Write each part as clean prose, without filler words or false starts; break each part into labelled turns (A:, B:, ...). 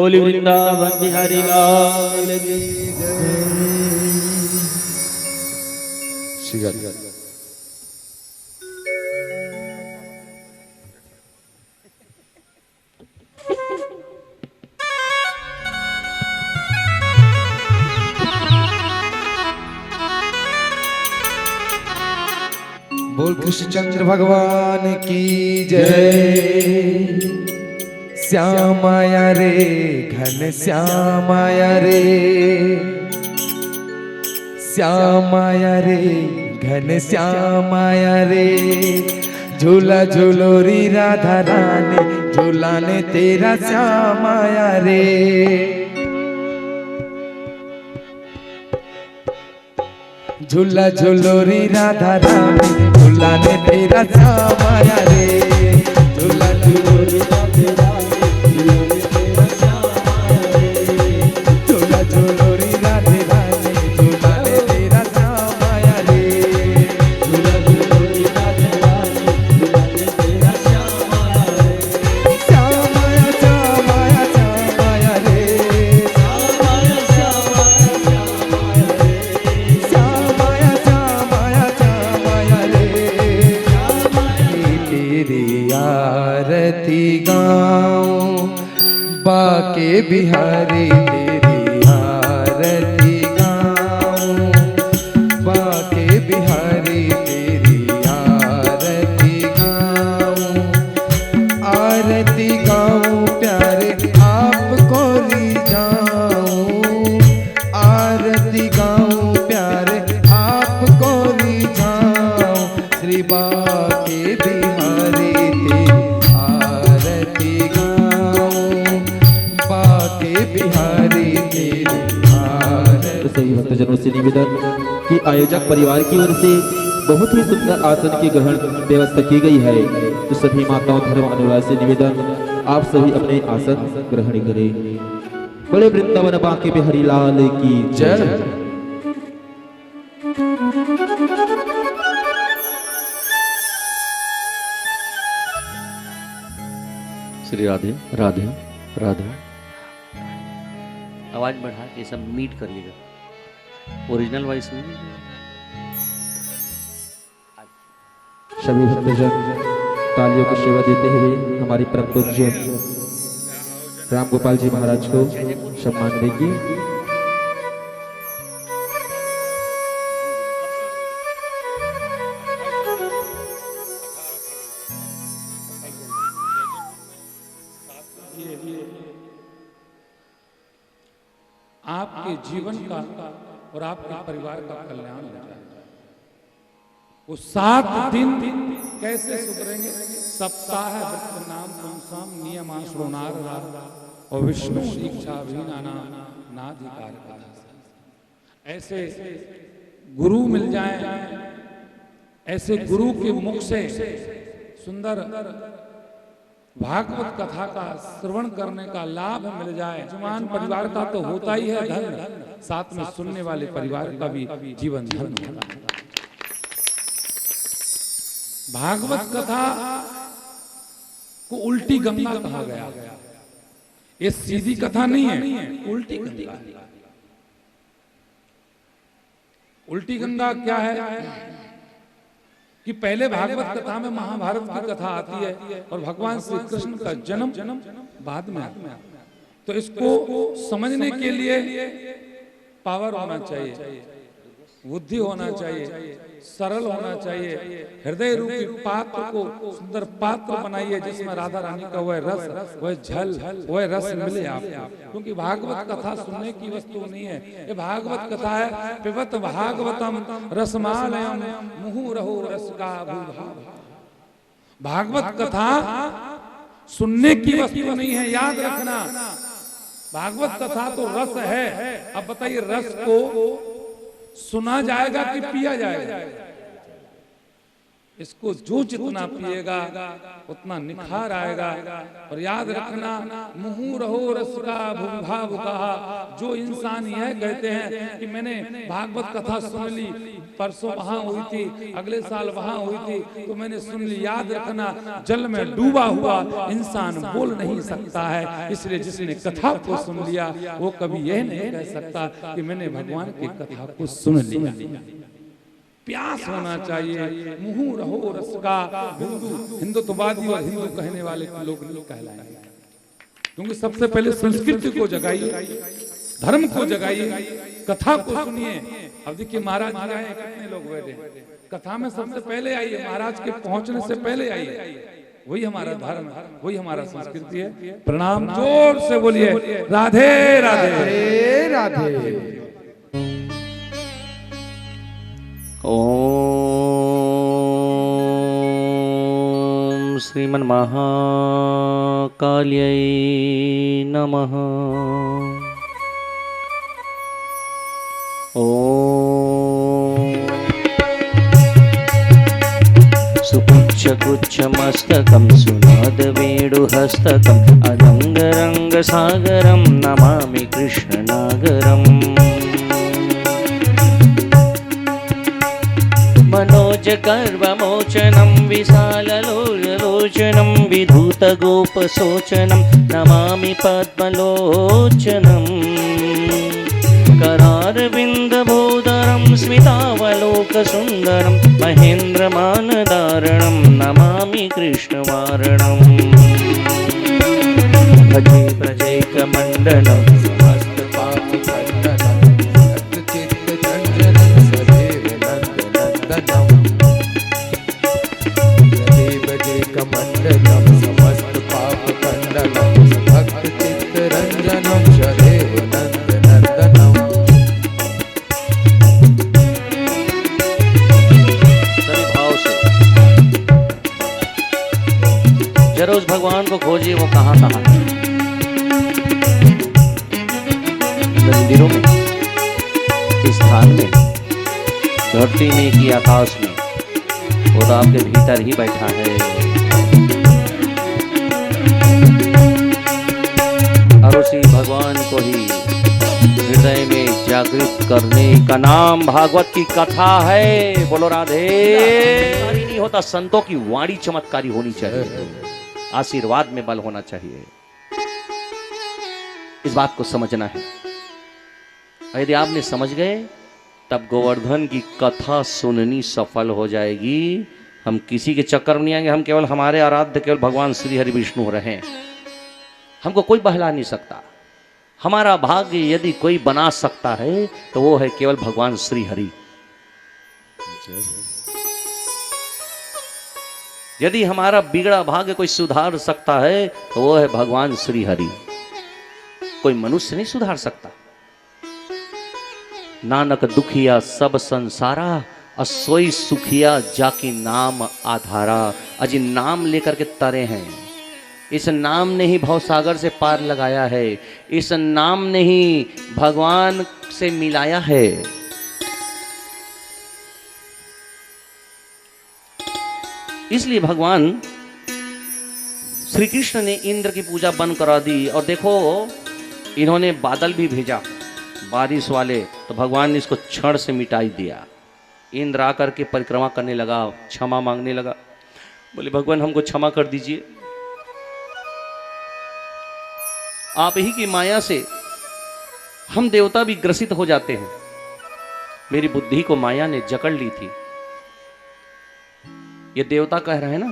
A: बोली वृंदावन बिहारी लाल की जय।
B: बोल कृष्णचंद्र भगवान की जय। श्यामाया रे घन श्यामाया रे, श्यामाया रे घन श्यामाया रे, झूला झूलोरी राधा रानी, झूला ने तेरा श्यामाया रे। झूला झूलोरी राधा रानी, झूला ने तेरा श्यामाया रे। झूला झूलोरी राधा रानी, झूला झूलोरी राधे रानी, झूला ने तेरा श्यामाया रे। झूला झूलोरी राधे रानी, झूला ने तेरा श्यामाया रे। श्यामाया श्यामाया श्यामाया रे, श्यामाया श्यामाया श्यामाया रे, श्यामाया श्यामाया श्यामाया रे। तेरी आरती गाऊं बाके बिहारी, तेरी आरती गाऊं बाके बिहारी, तेरी आरती गाऊं। आरती गाऊं प्यारे आपको रिझाऊं, आरती गाऊं प्यारे आपको रिझाऊं। श्री बाके बिहारी तेरी आरती गाऊं, बाके बिहारी तेरी आरती।
A: तो सभी भक्तजनों से निवेदन कि आयोजक परिवार की ओर से बहुत ही सुंदर आसन की ग्रहण व्यवस्था की गई है। तो सभी माताओं धर्म अनुराग से निवेदन आप सभी अपने आसन ग्रहण करें। बड़े वृंदावन बांके बिहारी लाल की जय। श्री राधे राधे राधे।
C: आवाज बढ़ा के सब मीट करिएगा, ओरिजिनल वॉइस में।
A: सभी भक्तजन तालियों की सेवा देते हुए हमारी परम पूज्य राम गोपाल जी महाराज को सम्मान देंगे।
D: आपके जीवन का और आपके परिवार का कल्याण हो जाए। वो 7 दिन कैसे सुधरेंगे? सप्ताह व्रत नाम पुंसाम नियमाश्रोनार और विष्णु दीक्षा अभिनाना नाधिकार। ऐसे गुरु मिल जाए, ऐसे गुरु के मुख से सुंदर भागवत कथा का श्रवण करने का लाभ मिल जाए। जवान परिवार का तो होता ही है धन, साथ में सुनने वाले परिवार का भी जीवन धन होता है। भागवत कथा को उल्टी गंगा कहा गया। ये सीधी कथा नहीं है, उल्टी गंगा। उल्टी गंगा क्या है कि पहले भागवत कथा में महाभारत की कथा आती है और भगवान श्री कृष्ण का जन्म बाद में आता है। तो इसको समझने के लिए पावर होना चाहिए, बुद्धि होना चाहिए, सरल होना चाहिए। हृदय रूपी पात्र को सुंदर पात्र बनाइए जिसमें राधा रानी का वह रस, वह झल, वह रस मिले आपको। क्योंकि भागवत कथा सुनने की वस्तु नहीं है, ये भागवत कथा है पिबत भागवतम रसमालयम मुहुरहो रस का भूभाव। भागवत कथा सुनने की वस्तु नहीं है, याद रखना। भागवत कथा तो रस है। अब बताइए, रस को सुना जाएगा कि पिया जाएगा? इसको जो जितना पिएगा उतना निखार आएगा। और याद रखना, मुहू रहो रस का भूभाव कहा। जो इंसान यह कहते हैं कि मैंने भागवत कथा सुन ली, परसों वहां हुई थी, अगले साल वहां हुई थी, तो मैंने सुन ली। याद रखना, जल में डूबा हुआ इंसान बोल नहीं सकता है। इसलिए जिसने कथा को सुन लिया वो कभी यह नहीं कह सकता कि मैंने भगवान की कथा को सुन लिया। प्यास होना चाहिए, मुहू रहो रस का। हिंदुत्ववादी और हिंदू कहने वाले लोग नहीं कहलाएंगे, क्योंकि सबसे पहले संस्कृति को जगाइए, धर्म को जगाइए, कथा को सुनिए। अब देखिए महाराज जी आए, कितने लोग बैठे, कथा में सबसे पहले आइए, महाराज के पहुंचने से पहले आइए। वही हमारा धर्म है, वही हमारा संस्कृति है। प्रणाम, जोर से बोलिए राधे राधे
B: राधे।
C: ओम श्रीमन् महाकाल्यै नमः। ओम सुपुच्छकुच्छमस्तकं सुनादवेणुहस्तकं अदङ्गरङ्गसागरं नमामि कृष्णनागरम्। मनोजगर्वमोचनं विशाललोचनं विधूतगोपशोचनं नमामि पद्मलोचनं। करारविन्दभूधरं स्मितावलोकसुन्दरं महेन्द्रमानदारणं नमामि कृष्णवारणम्। भजे प्रजैकमण्डनं
B: समस्तपापखण्डनं सच्चित्तचञ्चलं सदैव नन्दनन्दनं। भजेकमण्डलं समस्तपापखण्डनं भक्तचित्तरञ्जनं सदैव नन्दनन्दनं।
C: सभी भाव से जरा उस भगवान को खोजिए, वो कहाँ कहाँ है। मंदिरों में, स्थान में, धरती में कि आकाश में, वो तो आपके भीतर ही बैठा है। और उसी भगवान को ही हृदय में जागृत करने का नाम भागवत की कथा है। बोलो राधे। चमत्कारी नहीं होता, संतों की वाणी चमत्कारी होनी चाहिए, आशीर्वाद में बल होना चाहिए। इस बात को समझना है। यदि आपने समझ गए तब गोवर्धन की कथा सुननी सफल हो जाएगी। हम किसी के चक्कर में नहीं आएंगे, हम केवल हमारे आराध्य केवल भगवान श्री हरि विष्णु रहे। हमको कोई बहला नहीं सकता। हमारा भाग्य यदि कोई बना सकता है तो वो है केवल भगवान श्री हरि। यदि हमारा बिगड़ा भाग्य कोई सुधार सकता है तो वो है भगवान श्री हरि। कोई मनुष्य नहीं सुधार सकता। नानक दुखिया सब संसारा, असोई सुखिया जाकी नाम आधारा। अजी नाम लेकर के तरे हैं। इस नाम ने ही भवसागर से पार लगाया है। इस नाम ने ही भगवान से मिलाया है। इसलिए भगवान श्री कृष्ण ने इंद्र की पूजा बंद करा दी। और देखो, इन्होंने बादल भी भेजा, बारिश वाले, तो भगवान ने इसको क्षण से मिटाई दिया। इंद्र आकर के परिक्रमा करने लगा, क्षमा मांगने लगा। बोले भगवान हमको क्षमा कर दीजिए, आप ही की माया से हम देवता भी ग्रसित हो जाते हैं। मेरी बुद्धि को माया ने जकड़ ली थी। ये देवता कह रहे हैं ना,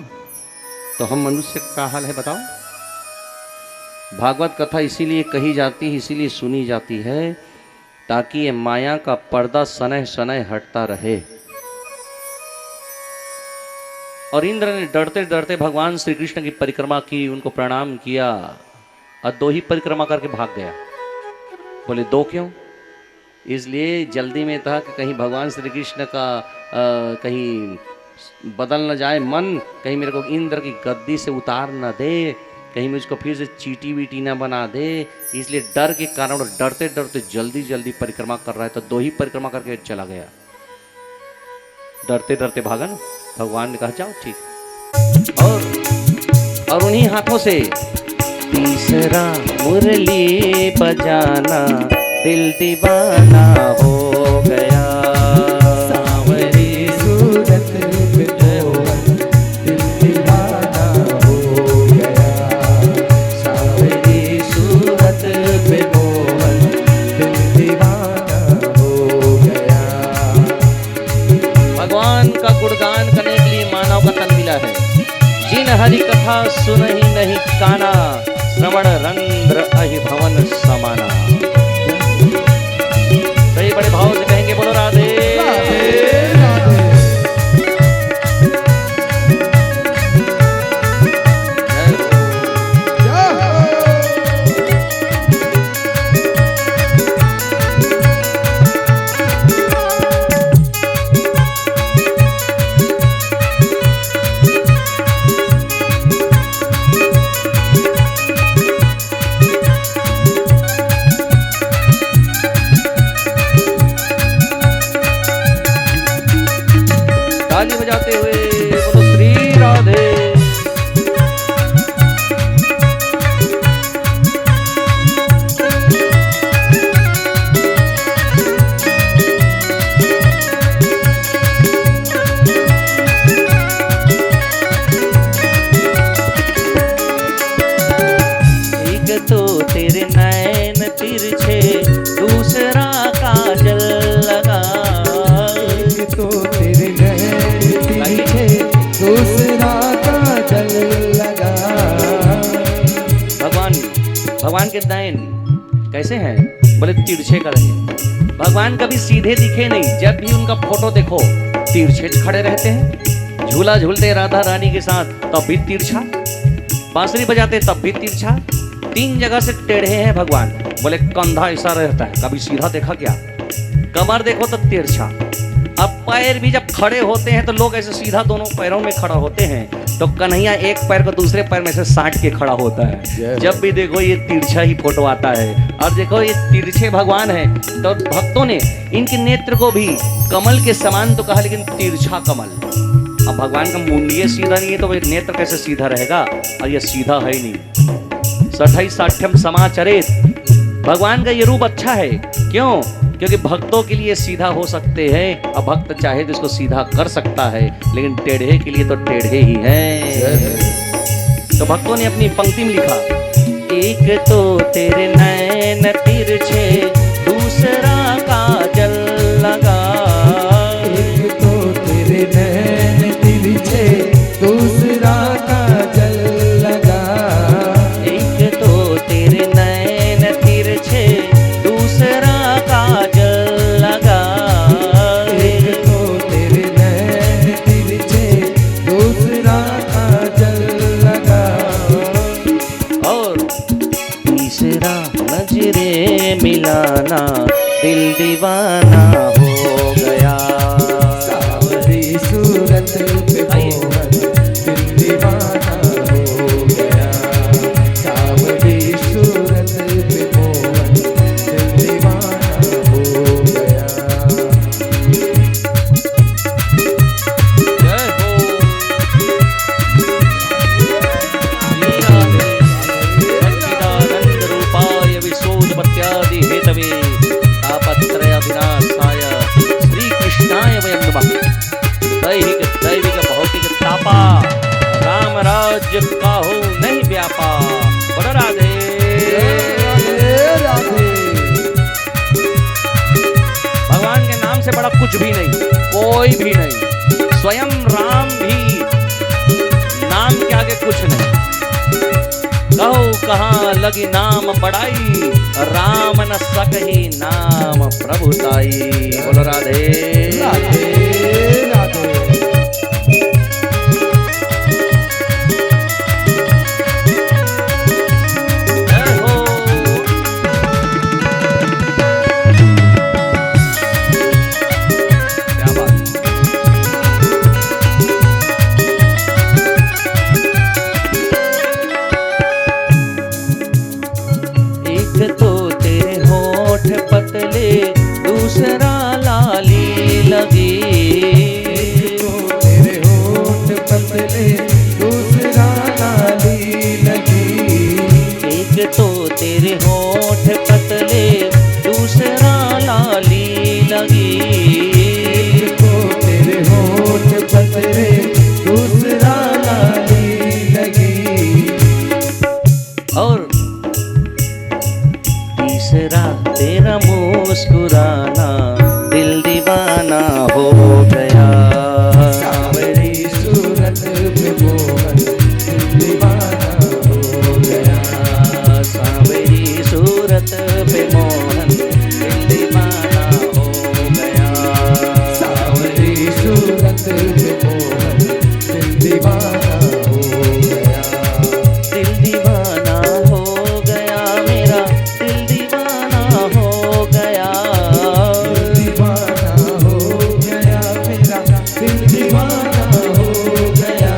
C: तो हम मनुष्य का हाल है बताओ। भागवत कथा इसीलिए कही जाती है, इसीलिए सुनी जाती है, ताकि ये माया का पर्दा सनह सनह हटता रहे। और इंद्र ने डरते डरते भगवान श्री कृष्ण की परिक्रमा की, उनको प्रणाम किया और 2 ही परिक्रमा करके भाग गया। बोले 2 क्यों? इसलिए जल्दी में था कि कहीं भगवान श्री कृष्ण का कहीं बदल न जाए मन, कहीं मेरे को इंद्र की गद्दी से उतार न दे, कहीं मुझको फिर से चीटी वीटी ना बना दे। इसलिए डर के कारण डरते डरते जल्दी जल्दी परिक्रमा कर रहा है, तो 2 ही परिक्रमा करके चला गया। डरते डरते भागा ना। भगवान ने कहा जाओ ठीक। और उन्हीं हाथों से तीसरा मुरली बजाना दिल दीवाना हो गया।
B: सांवरी सूरत पे मोहन दिल दीवाना हो गया। सांवरी सूरत पे मोहन दिल दीवाना हो गया।
C: भगवान का गुणगान करने के लिए मानव का तन मिला है। जिन हरि कथा सुन ही नहीं काना, श्रवण रंध्र अहि भवन समाना। सही बड़े भाव से कहेंगे बोलो राधे ताली बजाते हुए बोलो श्री राधे। एक तो तेरे नैन तिरछे, दूसरा काजल लगा।
B: तो तेरे नैन तिरछे, दूसरा काजल लगा।
C: भगवान के नैन कैसे हैं? बोले तिरछे का रहे। भगवान कभी सीधे दिखे नहीं। जब भी उनका फोटो देखो तिरछे खड़े रहते हैं। झूला झूलते राधा रानी के साथ तब भी तिरछा, बांसुरी बजाते तब भी तिरछा। 3 जगह से टेढ़े हैं भगवान। बोले कंधा ऐसा रहता है, कभी सीधा देखा क्या? कमर देखो तो तिरछा। अब पैर भी जब खड़े होते हैं तो लोग ऐसे सीधा दोनों पैरों में खड़ा होते हैं, तो कन्हैया एक पैर को दूसरे पैर में से साट के खड़ा होता है। जब भी देखो ये तिरछा ही फोटो आता है। और देखो ये तिरछे भगवान है, तो भक्तों ने इनके नेत्र को भी कमल के समान तो कहा, लेकिन तिरछा कमल। अब भगवान का मुंडिये सीधा नहीं है तो ये नेत्र कैसे सीधा रहेगा? और ये सीधा है ही नहीं। सठई साठ्यम समाचरित। भगवान का ये रूप अच्छा है। क्यों? क्योंकि भक्तों के लिए सीधा हो सकते हैं, और भक्त चाहे तो इसको सीधा कर सकता है, लेकिन टेढ़े के लिए तो टेढ़े ही हैं। तो भक्तों ने अपनी पंक्ति में लिखा, एक तो तेरे नैन तिरछे, दूसरा काजल लगा।
B: एक तो तेरे नैन तिरछे, दूसरा काजल लगा।
C: एक तो तेरे नैन तिरछे, दूसरा काजल लगा।
B: एक तो तेरे नैन तिरछे, दूसरा काजल लगा।
C: और तीसरा नजरे मिलाना दिल दीवाना हो गया।
B: सांवरी सूरत पे मोहन दिल दीवाना हो गया। सांवरी सूरत पे मोहन दिल दीवाना हो गया।
C: जय हो श्री राधे सच्चिदानंद रूपाय विशोधपत्यादि हेतवे तापत्रय विनाशाय श्री कृष्णाय वयं नमः। दैविक भौतिक तापा राम राज्य काहू नहीं व्यापा। बोलो राधे
B: राधे राधे।
C: भगवान के नाम से बड़ा कुछ भी नहीं, कोई भी नहीं। स्वयं राम भी नाम के आगे कुछ नहीं। कहो कहाँ लगी नाम बड़ाई, राम न सकही नाम प्रभुताई। बोलो राधे
B: राधे राधे।
C: जय हो क्या बात। एक तो तेरे होठ पतले, दूसरा लाली लगी।
B: सूरत पे मोहन दिल दीवाना हो गया।
C: दिल दीवाना हो गया मेरा, दिल दीवाना हो गया।
B: दिल दीवाना हो गया मेरा, दिल दीवाना हो गया।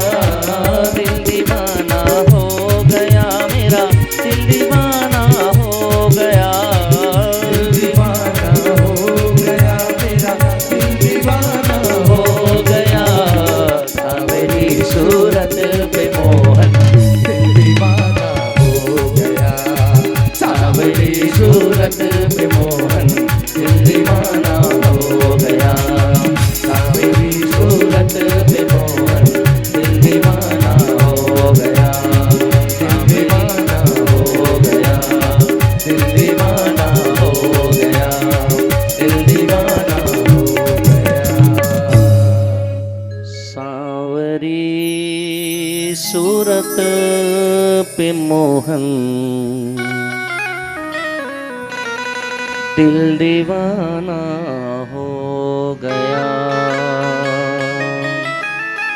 C: दिल दीवाना हो गया मेरा, दिल दीवाना हो गया।
B: दिल दीवाना हो गया मेरा, दिल दीवाना
C: हो गया सावरी सूरत पे मोहन,
B: दिल दीवाना हो गया।
C: सावरी सूरत पे मोहन, दिल दीवाना हो गया। सावरी सूरत पे मोहन, दिल दीवाना हो गया। दिल दीवाना हो गया, दिल दीवाना हो गया, दिल दीवाना हो गया। सावरी सूरत पे मोहन, दिल दीवाना हो गया।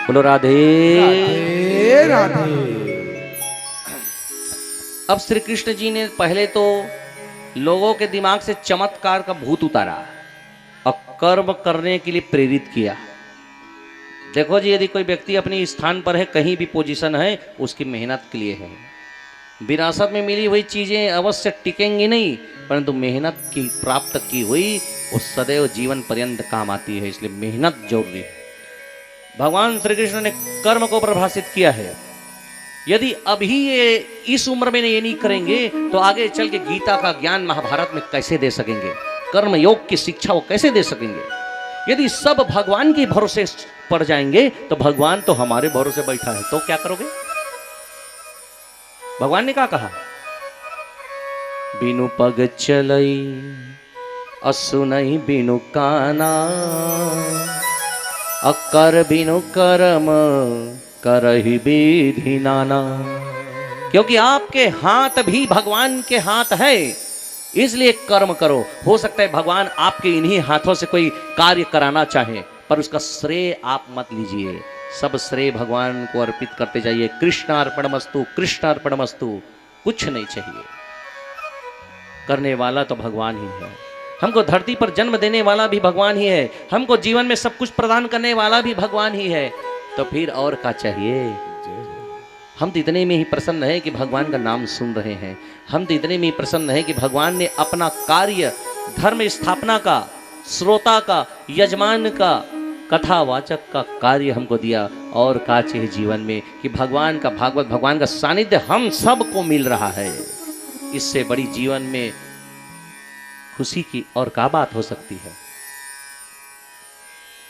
C: बोलो राधे।
B: राधे राधे।
C: अब श्री कृष्ण जी ने पहले तो लोगों के दिमाग से चमत्कार का भूत उतारा और कर्म करने के लिए प्रेरित किया। देखो जी, यदि कोई व्यक्ति अपने स्थान पर है, कहीं भी पोजीशन है, उसकी मेहनत के लिए है। विरासत में मिली हुई चीजें अवश्य टिकेंगी नहीं, परंतु मेहनत की प्राप्त की हुई वो सदैव जीवन पर्यंत काम आती है, इसलिए मेहनत जरूरी है। भगवान श्री कृष्ण ने कर्म को परिभाषित किया है। यदि अभी ये इस उम्र में ये नहीं करेंगे तो आगे चल के गीता का ज्ञान महाभारत में कैसे दे सकेंगे, कर्म योग की शिक्षा वो कैसे दे सकेंगे। यदि सब भगवान के भरोसे पड़ जाएंगे तो भगवान तो हमारे भरोसे बैठा है, तो क्या करोगे। भगवान ने क्या कहा, बिनु पग चलई असुनई बिनु काना, अकर बिनु कर्म करहि विधि नाना। क्योंकि आपके हाथ भी भगवान के हाथ है, इसलिए कर्म करो। हो सकता है भगवान आपके इन्हीं हाथों से कोई कार्य कराना चाहे, पर उसका श्रेय आप मत लीजिए। सब श्रेय भगवान को अर्पित करते जाइए। कृष्ण अर्पणमस्तु, कृष्ण अर्पणमस्तु। कुछ नहीं चाहिए, करने वाला तो भगवान ही है। हमको धरती पर जन्म देने वाला भी भगवान ही है, हमको जीवन में सब कुछ प्रदान करने वाला भी भगवान ही है, तो फिर और क्या चाहिए। हम तो इतने में ही प्रसन्न है कि भगवान का नाम सुन रहे हैं। हम तो इतने में ही प्रसन्न है कि भगवान ने अपना कार्य, धर्म स्थापना का, श्रोता का, यजमान का, कथावाचक का कार्य हमको दिया। और का चाहिए जीवन में कि भगवान का भागवत, भगवान का सानिध्य हम सबको मिल रहा है। इससे बड़ी जीवन में खुशी की और क्या बात हो सकती है।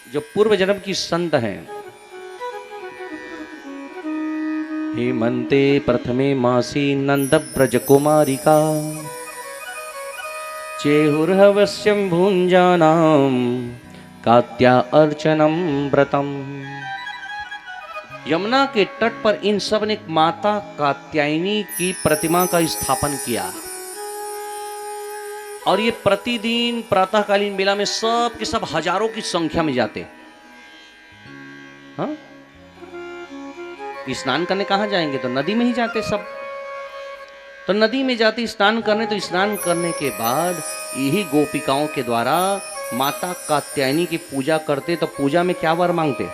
C: जो पूर्व जन्म की संत हैं, हेमंते प्रथमे मासी नंद ब्रज कुमारिका, चेहुर्हवस्यं भुंजानाम कात्या अर्चनम व्रतम। यमुना के तट पर इन सब ने माता कात्यायनी की प्रतिमा का स्थापन किया, और ये प्रतिदिन प्रातःकालीन बेला में सब के सब हजारों की संख्या में जाते। हाँ, स्नान करने कहाँ जाएंगे, तो नदी में ही जाते सब। तो नदी में जाते स्नान करने, तो स्नान करने के बाद यही गोपिकाओं के द्वारा माता कात्यायनी की पूजा करते। तो पूजा में क्या वर मांगते।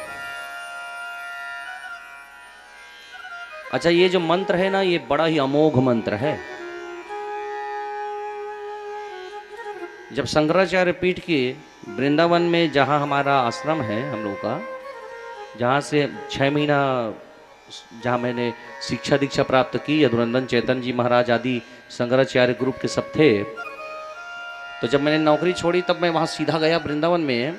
C: अच्छा, ये जो मंत्र है ना, ये बड़ा ही अमोघ मंत्र है। जब शंकराचार्य पीठ के वृंदावन में, जहाँ हमारा आश्रम है हम लोग का, जहाँ से 6 महीना जहाँ मैंने शिक्षा दीक्षा प्राप्त की, यदुनंदन चैतन्य जी महाराज आदि शंकराचार्य ग्रुप के सब थे। तो जब मैंने नौकरी छोड़ी तब मैं वहाँ सीधा गया वृंदावन में।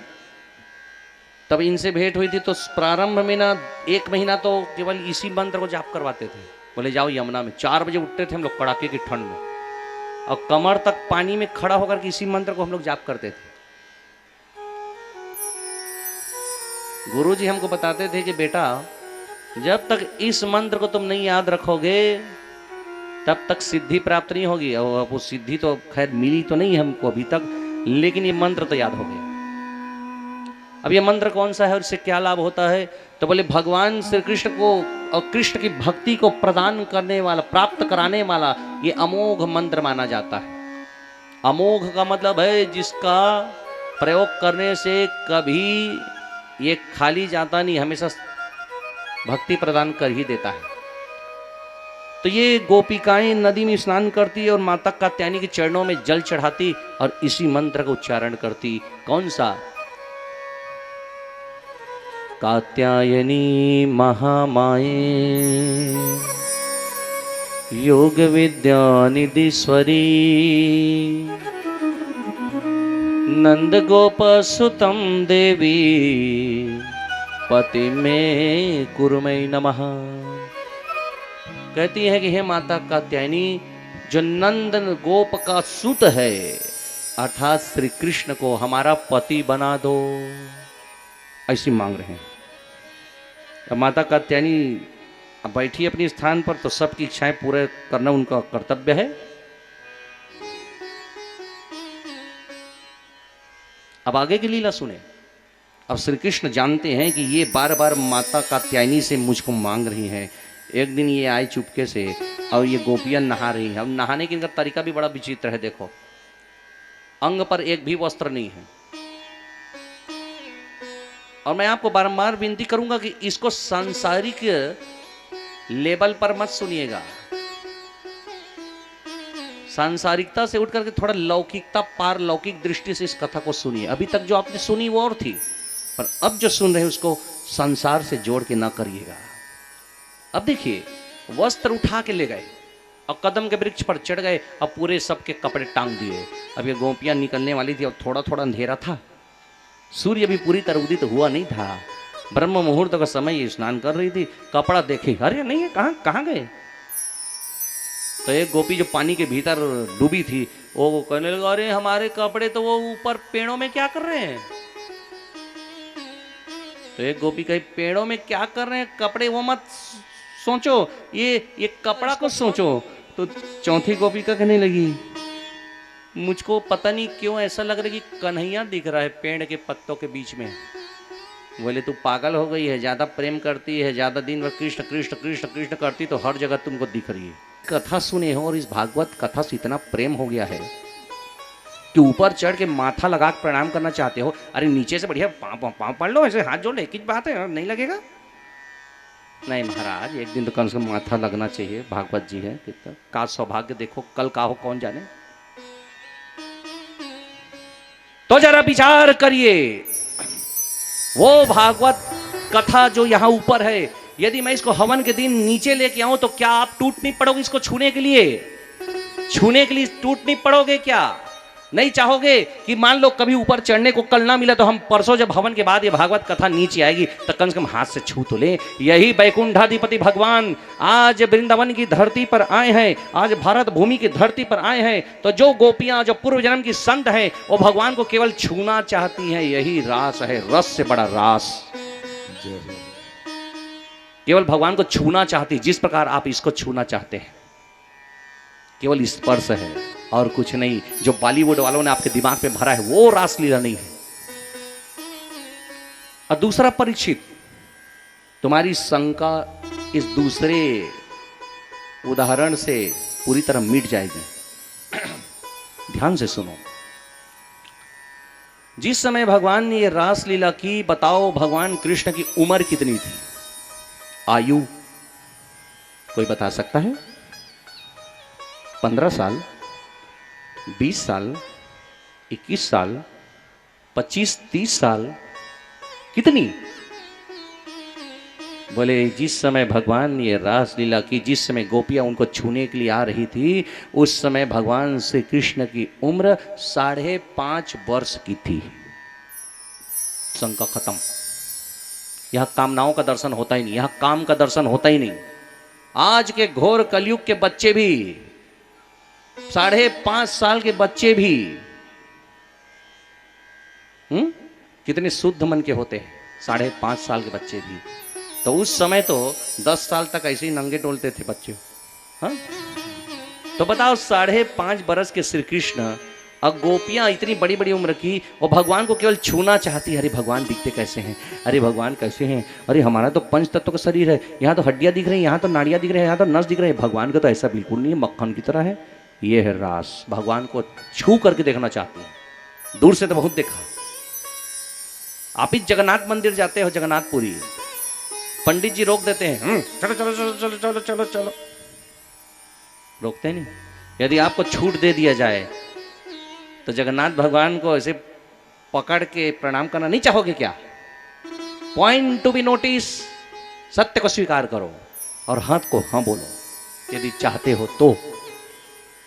C: तब इनसे भेंट हुई थी। तो प्रारंभ में ना 1 महीना तो केवल इसी मंत्र को जाप करवाते थे। बोले जाओ यमुना में। 4 बजे उठते थे हम लोग कड़ाके की ठंड में, और कमर तक पानी में खड़ा होकर के इसी मंत्र को हम लोग जाप करते थे। गुरु जी हमको बताते थे कि बेटा, जब तक इस मंत्र को तुम नहीं याद रखोगे तब तक सिद्धि प्राप्त नहीं होगी। और वो सिद्धि तो खैर मिली तो नहीं हमको अभी तक, लेकिन ये मंत्र तो याद हो गया। अब ये मंत्र कौन सा है और इससे क्या लाभ होता है? तो बोले भगवान श्री कृष्ण को और कृष्ण की भक्ति को प्रदान करने वाला, प्राप्त कराने वाला ये अमोघ मंत्र माना जाता है। अमोघ का मतलब है जिसका प्रयोग करने से कभी ये खाली जाता नहीं, हमेशा भक्ति प्रदान कर ही देता है। तो ये गोपिकाएं नदी में स्नान करती और माता कात्यायनी के चरणों में जल चढ़ाती और इसी मंत्र का उच्चारण करती। कौन सा? कात्यायनी महामाये योग विद्या निधिश्वरी नंद गोप सुतम देवी पति में कुरुमय नमः। कहती है कि हे माता कात्यायनी, जो नंदन गोप का सुत है अर्थात श्री कृष्ण को हमारा पति बना दो, ऐसी मांग रहे हैं। अब माता कात्यायनी अब बैठी अपने स्थान पर, तो सबकी इच्छाएं पूरे करना उनका कर्तव्य है। अब आगे की लीला सुने। अब श्री कृष्ण जानते हैं कि ये बार बार माता कात्यायनी से मुझको मांग रही हैं। एक दिन ये आए चुपके से और ये गोपियां नहा रही हैं। अब नहाने की इनका तरीका भी बड़ा विचित्र है। देखो, अंग पर एक भी वस्त्र नहीं है। और मैं आपको बारंबार विनती करूंगा कि इसको सांसारिक लेवल पर मत सुनिएगा। सांसारिकता से उठ करके थोड़ा लौकिकता, पारलौकिक दृष्टि से इस कथा को सुनिए। अभी तक जो आपने सुनी वो और थी, पर अब जो सुन रहे हैं उसको संसार से जोड़ के ना करिएगा। अब देखिए, वस्त्र उठा के ले गए और कदम के वृक्ष पर चढ़ गए और पूरे सबके कपड़े टांग दिए। अब ये गोपियां निकलने वाली थी और थोड़ा थोड़ा अंधेरा था, सूर्य भी पूरी तरह उदित हुआ नहीं था। ब्रह्म मुहूर्त का समय ये स्नान कर रही थी। कपड़ा देखे, अरे नहीं है, कहाँ गए? तो एक गोपी जो पानी के भीतर डूबी थी वो कहने लगा, अरे हमारे कपड़े तो वो ऊपर पेड़ों में क्या कर रहे हैं? तो एक गोपी कही, पेड़ों में क्या कर रहे हैं? कपड़े वो मत सोचो, ये कपड़ा को सोचो। तो चौथी गोपी का कहने लगी, मुझको पता नहीं क्यों ऐसा लग रहा है कि कन्हैया दिख रहा है पेड़ के पत्तों के बीच में। बोले, तू पागल हो गई है, ज्यादा प्रेम करती है, ज्यादा दिन भर कृष्ण कृष्ण कृष्ण कृष्ण करती तो हर जगह तुमको दिख रही है। कथा सुने हो और इस भागवत कथा से इतना प्रेम हो गया है कि ऊपर चढ़ के माथा लगा के प्रणाम करना चाहते हो। अरे नीचे से बढ़िया पाँव पढ़ लो, ऐसे हाथ जोड़ लो, एक ही बात है, नहीं लगेगा? नहीं महाराज, एक दिन तो कम से कम माथा लगना चाहिए। भागवत जी है, कितना का सौभाग्य, देखो कल का हो कौन जाने। तो जरा विचार करिए, वो भागवत कथा जो यहां ऊपर है, यदि मैं इसको हवन के दिन नीचे लेके आऊं तो क्या आप टूट नहीं पड़ोगे इसको छूने के लिए? छूने के लिए टूट नहीं पड़ोगे क्या? नहीं चाहोगे कि मान लो कभी ऊपर चढ़ने को कल ना मिला तो हम परसों जब हवन के बाद ये भागवत कथा नीचे आएगी तो कम से कम हाथ से छू तो ले। यही वैकुंठाधिपति भगवान आज वृंदावन की धरती पर आए हैं, आज भारत भूमि की धरती पर आए हैं। तो जो गोपियां, जो पूर्व जन्म की संत है, वो भगवान को केवल छूना चाहती हैं। यही रास है, रस से बड़ा रास। केवल भगवान को छूना चाहती, जिस प्रकार आप इसको छूना चाहते हैं, केवल स्पर्श है और कुछ नहीं। जो बॉलीवुड वालों ने आपके दिमाग में भरा है वो रासलीला नहीं है। और दूसरा, परीक्षित, तुम्हारी शंका इस दूसरे उदाहरण से पूरी तरह मिट जाएगी। ध्यान से सुनो। जिस समय भगवान ने ये रासलीला की, बताओ भगवान कृष्ण की उम्र कितनी थी? आयु कोई बता सकता है? 15 साल, 20 साल, 21 साल, 25-30 साल, कितनी? बोले, जिस समय भगवान ने ये रासलीला की, जिस समय गोपियां उनको छूने के लिए आ रही थी, उस समय भगवान श्री कृष्ण की उम्र 5.5 वर्ष की थी। शंका खत्म। यहां कामनाओं का दर्शन होता ही नहीं, यहां काम का दर्शन होता ही नहीं। आज के घोर कलयुग के बच्चे भी, 5.5 साल के बच्चे भी कितने शुद्ध मन के होते हैं। 5.5 साल के बच्चे भी। तो उस समय तो 10 साल तक ऐसे ही नंगे डोलते थे बच्चे। हाँ, तो बताओ 5.5 बरस के श्री कृष्ण और गोपियां इतनी बड़ी बड़ी उम्र की और भगवान को केवल छूना चाहती है। अरे भगवान दिखते कैसे हैं, अरे भगवान कैसे हैं, अरे हमारा तो पंच तत्व का शरीर है, यहाँ तो हड्डियाँ दिख रही हैं, यहाँ तो नाड़ियाँ दिख रही हैं, यहाँ तो नस दिख रहे हैं, भगवान का तो ऐसा बिल्कुल नहीं है, मक्खन की तरह है। ये है रास, भगवान को छू करके देखना चाहती हैं। दूर से तो बहुत देखा। आप ही जगन्नाथ मंदिर जाते हो, जगन्नाथपुरी, पंडित जी रोक देते हैं, चलो चलो चलो चलो चलो चलो चलो, रोकते नहीं। यदि आपको छूट दे दिया जाए तो जगन्नाथ भगवान को ऐसे पकड़ के प्रणाम करना नहीं चाहोगे क्या? पॉइंट टू बी नोटिस, सत्य को स्वीकार करो और हाथ को हाँ बोलो यदि चाहते हो तो।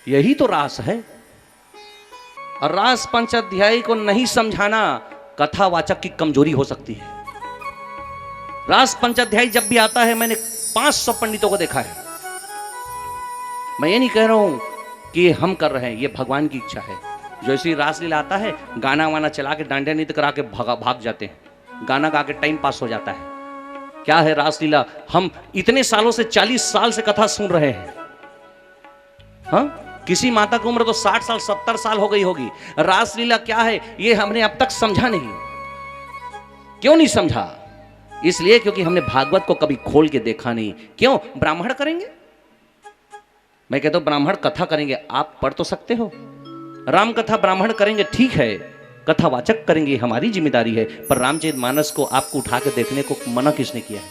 C: यही तो रास है। और रास पंचाध्यायी को नहीं समझाना कथावाचक की कमजोरी हो सकती है। रास पंचाध्यायी जब भी आता है, मैंने 500 पंडितों को देखा है। मैं ये नहीं कह रहा हूं कि हम कर रहे हैं, ये भगवान की इच्छा है। जो ऐसी रासलीला आता है, गाना वाना चला के डांडिया नृत्य करा के भाग जाते हैं, गाना गा के टाइम पास हो जाता है। क्या है रासलीला? हम इतने सालों से 40 साल से कथा सुन रहे हैं। हाँ, किसी माता की उम्र तो 60 साल 70 साल हो गई होगी। रासलीला क्या है ये हमने अब तक समझा नहीं। क्यों नहीं समझा? इसलिए क्योंकि हमने भागवत को कभी खोल के देखा नहीं। क्यों? ब्राह्मण करेंगे, मैं कहता हूं ब्राह्मण कथा करेंगे, आप पढ़ तो सकते हो। राम कथा ब्राह्मण करेंगे, ठीक है, कथावाचक करेंगे, हमारी जिम्मेदारी है। पर रामचरितमानस को आपको उठा के देखने को मना किसने किया है?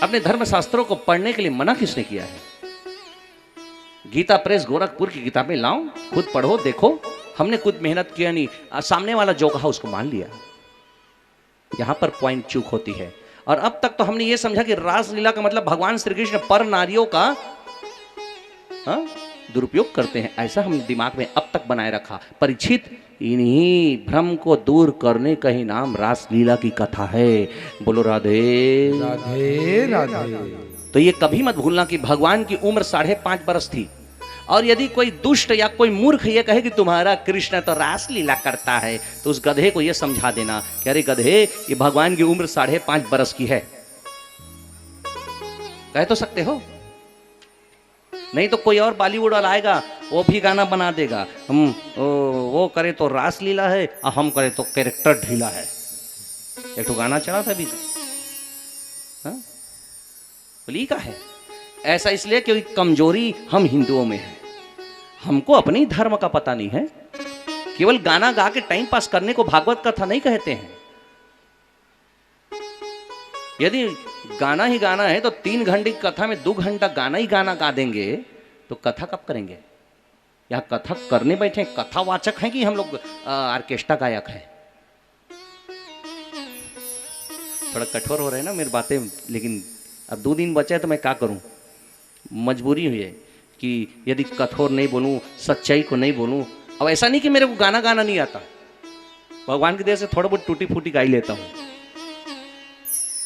C: अपने धर्म शास्त्रों को पढ़ने के लिए मना किसने किया है? गीता प्रेस गोरखपुर की किताबें लाओ, खुद पढ़ो, देखो। हमने खुद मेहनत किया नहीं, सामने वाला जो कहा उसको मान लिया। यहां पर पॉइंट चूक होती है। और अब तक तो हमने ये समझा कि रासलीला का मतलब भगवान श्री कृष्ण पर नारियों का दुरुपयोग करते हैं, ऐसा हम दिमाग में अब तक बनाए रखा। परीक्षित, इन्हीं भ्रम को दूर करने का ही नाम रासलीला की कथा है। बोलो राधे
B: राधे राधे।
C: तो ये कभी मत भूलना कि भगवान की उम्र 5.5 बरस थी। और यदि कोई दुष्ट या कोई मूर्ख ये कहे कि तुम्हारा कृष्ण तो रासलीला करता है, तो उस गधे को ये समझा देना कि अरे गधे, ये भगवान की उम्र 5.5 बरस की है। कह तो सकते हो, नहीं तो कोई और बॉलीवुड वाला आएगा, वो भी गाना बना देगा, हम वो करे तो रासलीला है और हम करे तो कैरेक्टर ढीला है। एक तो गाना चला था अभी, बोली का है ऐसा, इसलिए क्योंकि कमजोरी हम हिंदुओं में है। हमको अपनी धर्म का पता नहीं है। केवल गाना गा के टाइम पास करने को भागवत कथा नहीं कहते हैं। यदि गाना ही गाना है तो 3 घंटे की कथा में 2 घंटा गाना ही गाना गा देंगे तो कथा कब करेंगे? यहां कथा करने बैठे, कथावाचक हैं कि हम लोग ऑर्केस्ट्रा गायक हैं? थोड़ा कठोर हो रहे हैं ना मेरी बातें, लेकिन अब 2 दिन बचे तो मैं क्या करूं? मजबूरी हुई है कि यदि कठोर नहीं बोलूं, सच्चाई को नहीं बोलूं। अब ऐसा नहीं कि मेरे को गाना गाना नहीं आता, भगवान की दया से थोड़ा बहुत टूटी फूटी गा ही लेता हूं।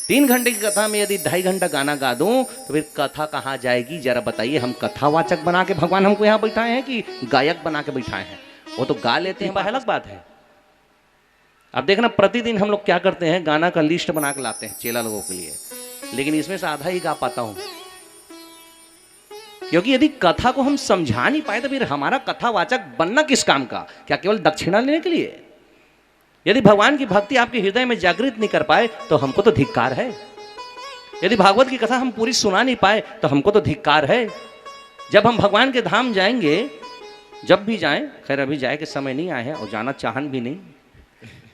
C: 3 घंटे की कथा में यदि 2.5 घंटा गाना गा दूं तो फिर कथा कहाँ जाएगी? जरा बताइए। हम कथावाचक बना के भगवान हमको यहाँ बैठाए हैं कि गायक बना के बैठाए हैं? वो तो गा लेते हैं, अलग बात है। अब देखना, प्रतिदिन हम लोग क्या करते हैं, गाना का लिस्ट बना के लाते हैं चेला लोगों के लिए, लेकिन इसमें से आधा ही गा पाता हूं। क्योंकि यदि कथा को हम समझा नहीं पाए तो फिर हमारा कथावाचक बनना किस काम का? क्या केवल दक्षिणा लेने के लिए? यदि भगवान की भक्ति आपके हृदय में जागृत नहीं कर पाए तो हमको तो धिक्कार है। यदि भागवत की कथा हम पूरी सुना नहीं पाए तो हमको तो धिक्कार है। जब हम भगवान के धाम जाएंगे, जब भी जाएं, खैर अभी जाए के समय नहीं आए हैं और जाना चाहन भी नहीं,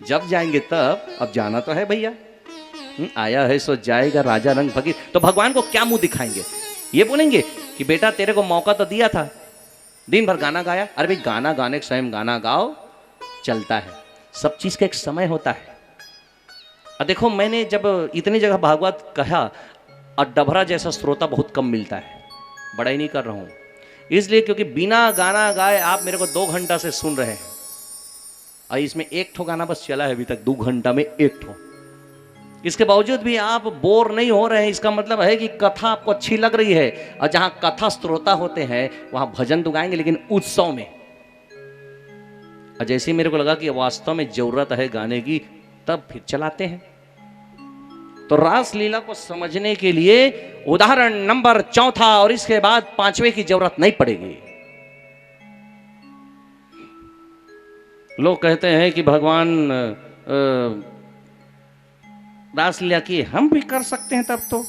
C: जब जाएंगे तब, अब जाना तो है भैया, आया है सो जाएगा राजा रंग फकीर। तो भगवान को क्या मुंह दिखाएंगे? ये बोलेंगे कि बेटा तेरे को मौका तो दिया था, दिन भर गाना गाया। अरे भाई, गाना गाने के स्वयं गाना गाओ, चलता है। सब चीज का एक समय होता है। और देखो, मैंने जब इतनी जगह भागवत कहा और डभरा जैसा श्रोता बहुत कम मिलता है, बड़ा ही नहीं कर रहा हूं, इसलिए क्योंकि बिना गाना गाए आप मेरे को 2 घंटा से सुन रहे हैं और इसमें 1 ठो गाना बस चला है अभी तक 2 घंटा में 1 ठो। इसके बावजूद भी आप बोर नहीं हो रहे हैं, इसका मतलब है कि कथा आपको अच्छी लग रही है। और जहां कथा श्रोता होते हैं वहां भजन तो गाएंगे, लेकिन उत्सव में। और जैसे ही मेरे को लगा कि वास्तव में जरूरत है गाने की, तब फिर चलाते हैं। तो रासलीला को समझने के लिए उदाहरण नंबर 4 और इसके बाद 5वें की जरूरत नहीं पड़ेगी। लोग कहते हैं कि भगवान रासलीला की हम भी कर सकते हैं, तब तो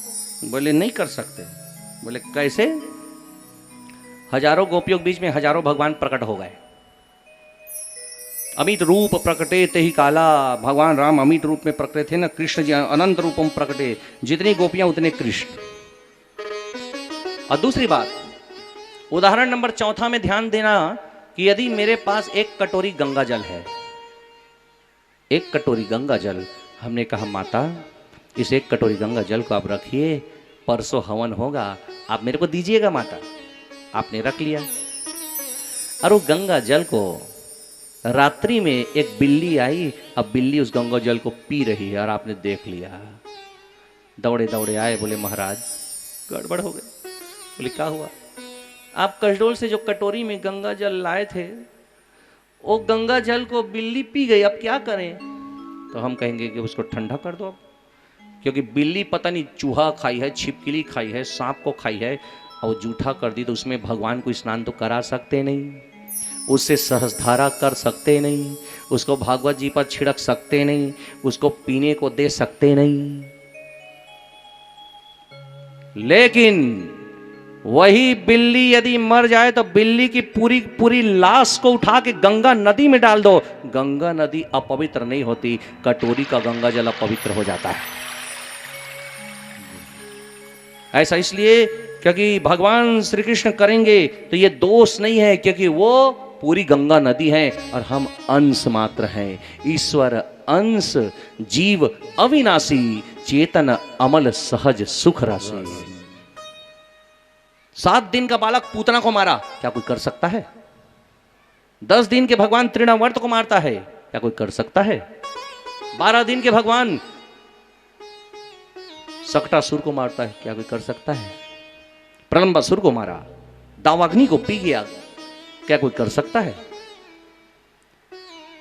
C: बोले नहीं कर सकते। बोले कैसे? हजारों गोपियों के बीच में हजारों भगवान प्रकट हो गए। अमित रूप प्रकटे ते ही काला, भगवान राम अमित रूप में प्रकटे थे ना, कृष्ण जी अनंत रूप में प्रकटे, जितनी गोपियां उतने कृष्ण। और दूसरी बात, उदाहरण नंबर 4 में ध्यान देना कि यदि मेरे पास एक कटोरी गंगा जल है, एक कटोरी गंगा जल, हमने कहा माता इस एक कटोरी गंगा जल को आप रखिए, परसों हवन होगा, आप मेरे को दीजिएगा माता। आपने रख लिया, और वो गंगा जल को रात्रि में एक बिल्ली आई, अब बिल्ली उस गंगा जल को पी रही है और आपने देख लिया। दौड़े दौड़े आए, बोले महाराज गड़बड़ हो गई। बोले क्या हुआ? आप कसडोल से जो कटोरी में गंगा जल लाए थे, वो गंगा जल को बिल्ली पी गई, अब क्या करें? तो हम कहेंगे कि उसको ठंडा कर दो, क्योंकि बिल्ली पता नहीं चूहा खाई है, छिपकली खाई है, सांप को खाई है, और वो जूठा कर दी, तो उसमें भगवान को स्नान तो करा सकते नहीं, उससे सहस्रधारा कर सकते नहीं, उसको भागवत जी पर छिड़क सकते नहीं, उसको पीने को दे सकते नहीं। लेकिन वही बिल्ली यदि मर जाए तो बिल्ली की पूरी पूरी लाश को उठा के गंगा नदी में डाल दो, गंगा नदी अपवित्र नहीं होती, कटोरी का गंगा जल अपवित्र हो जाता है। ऐसा इसलिए क्योंकि भगवान श्री कृष्ण करेंगे तो ये दोष नहीं है, क्योंकि वो पूरी गंगा नदी है और हम अंश मात्र हैं। ईश्वर अंश, जीव अविनाशी, चेतन अमल सहज सुख राशि। 7 दिन का बालक पूतना को मारा, क्या कोई कर सकता है? 10 दिन के भगवान तृणावर्त को मारता है, क्या कोई कर सकता है? 12 दिन के भगवान सकटासुर को मारता है, क्या कोई कर सकता है? प्रलंबासुर को मारा, दावाग्नि को पी गया, क्या कोई कर सकता है?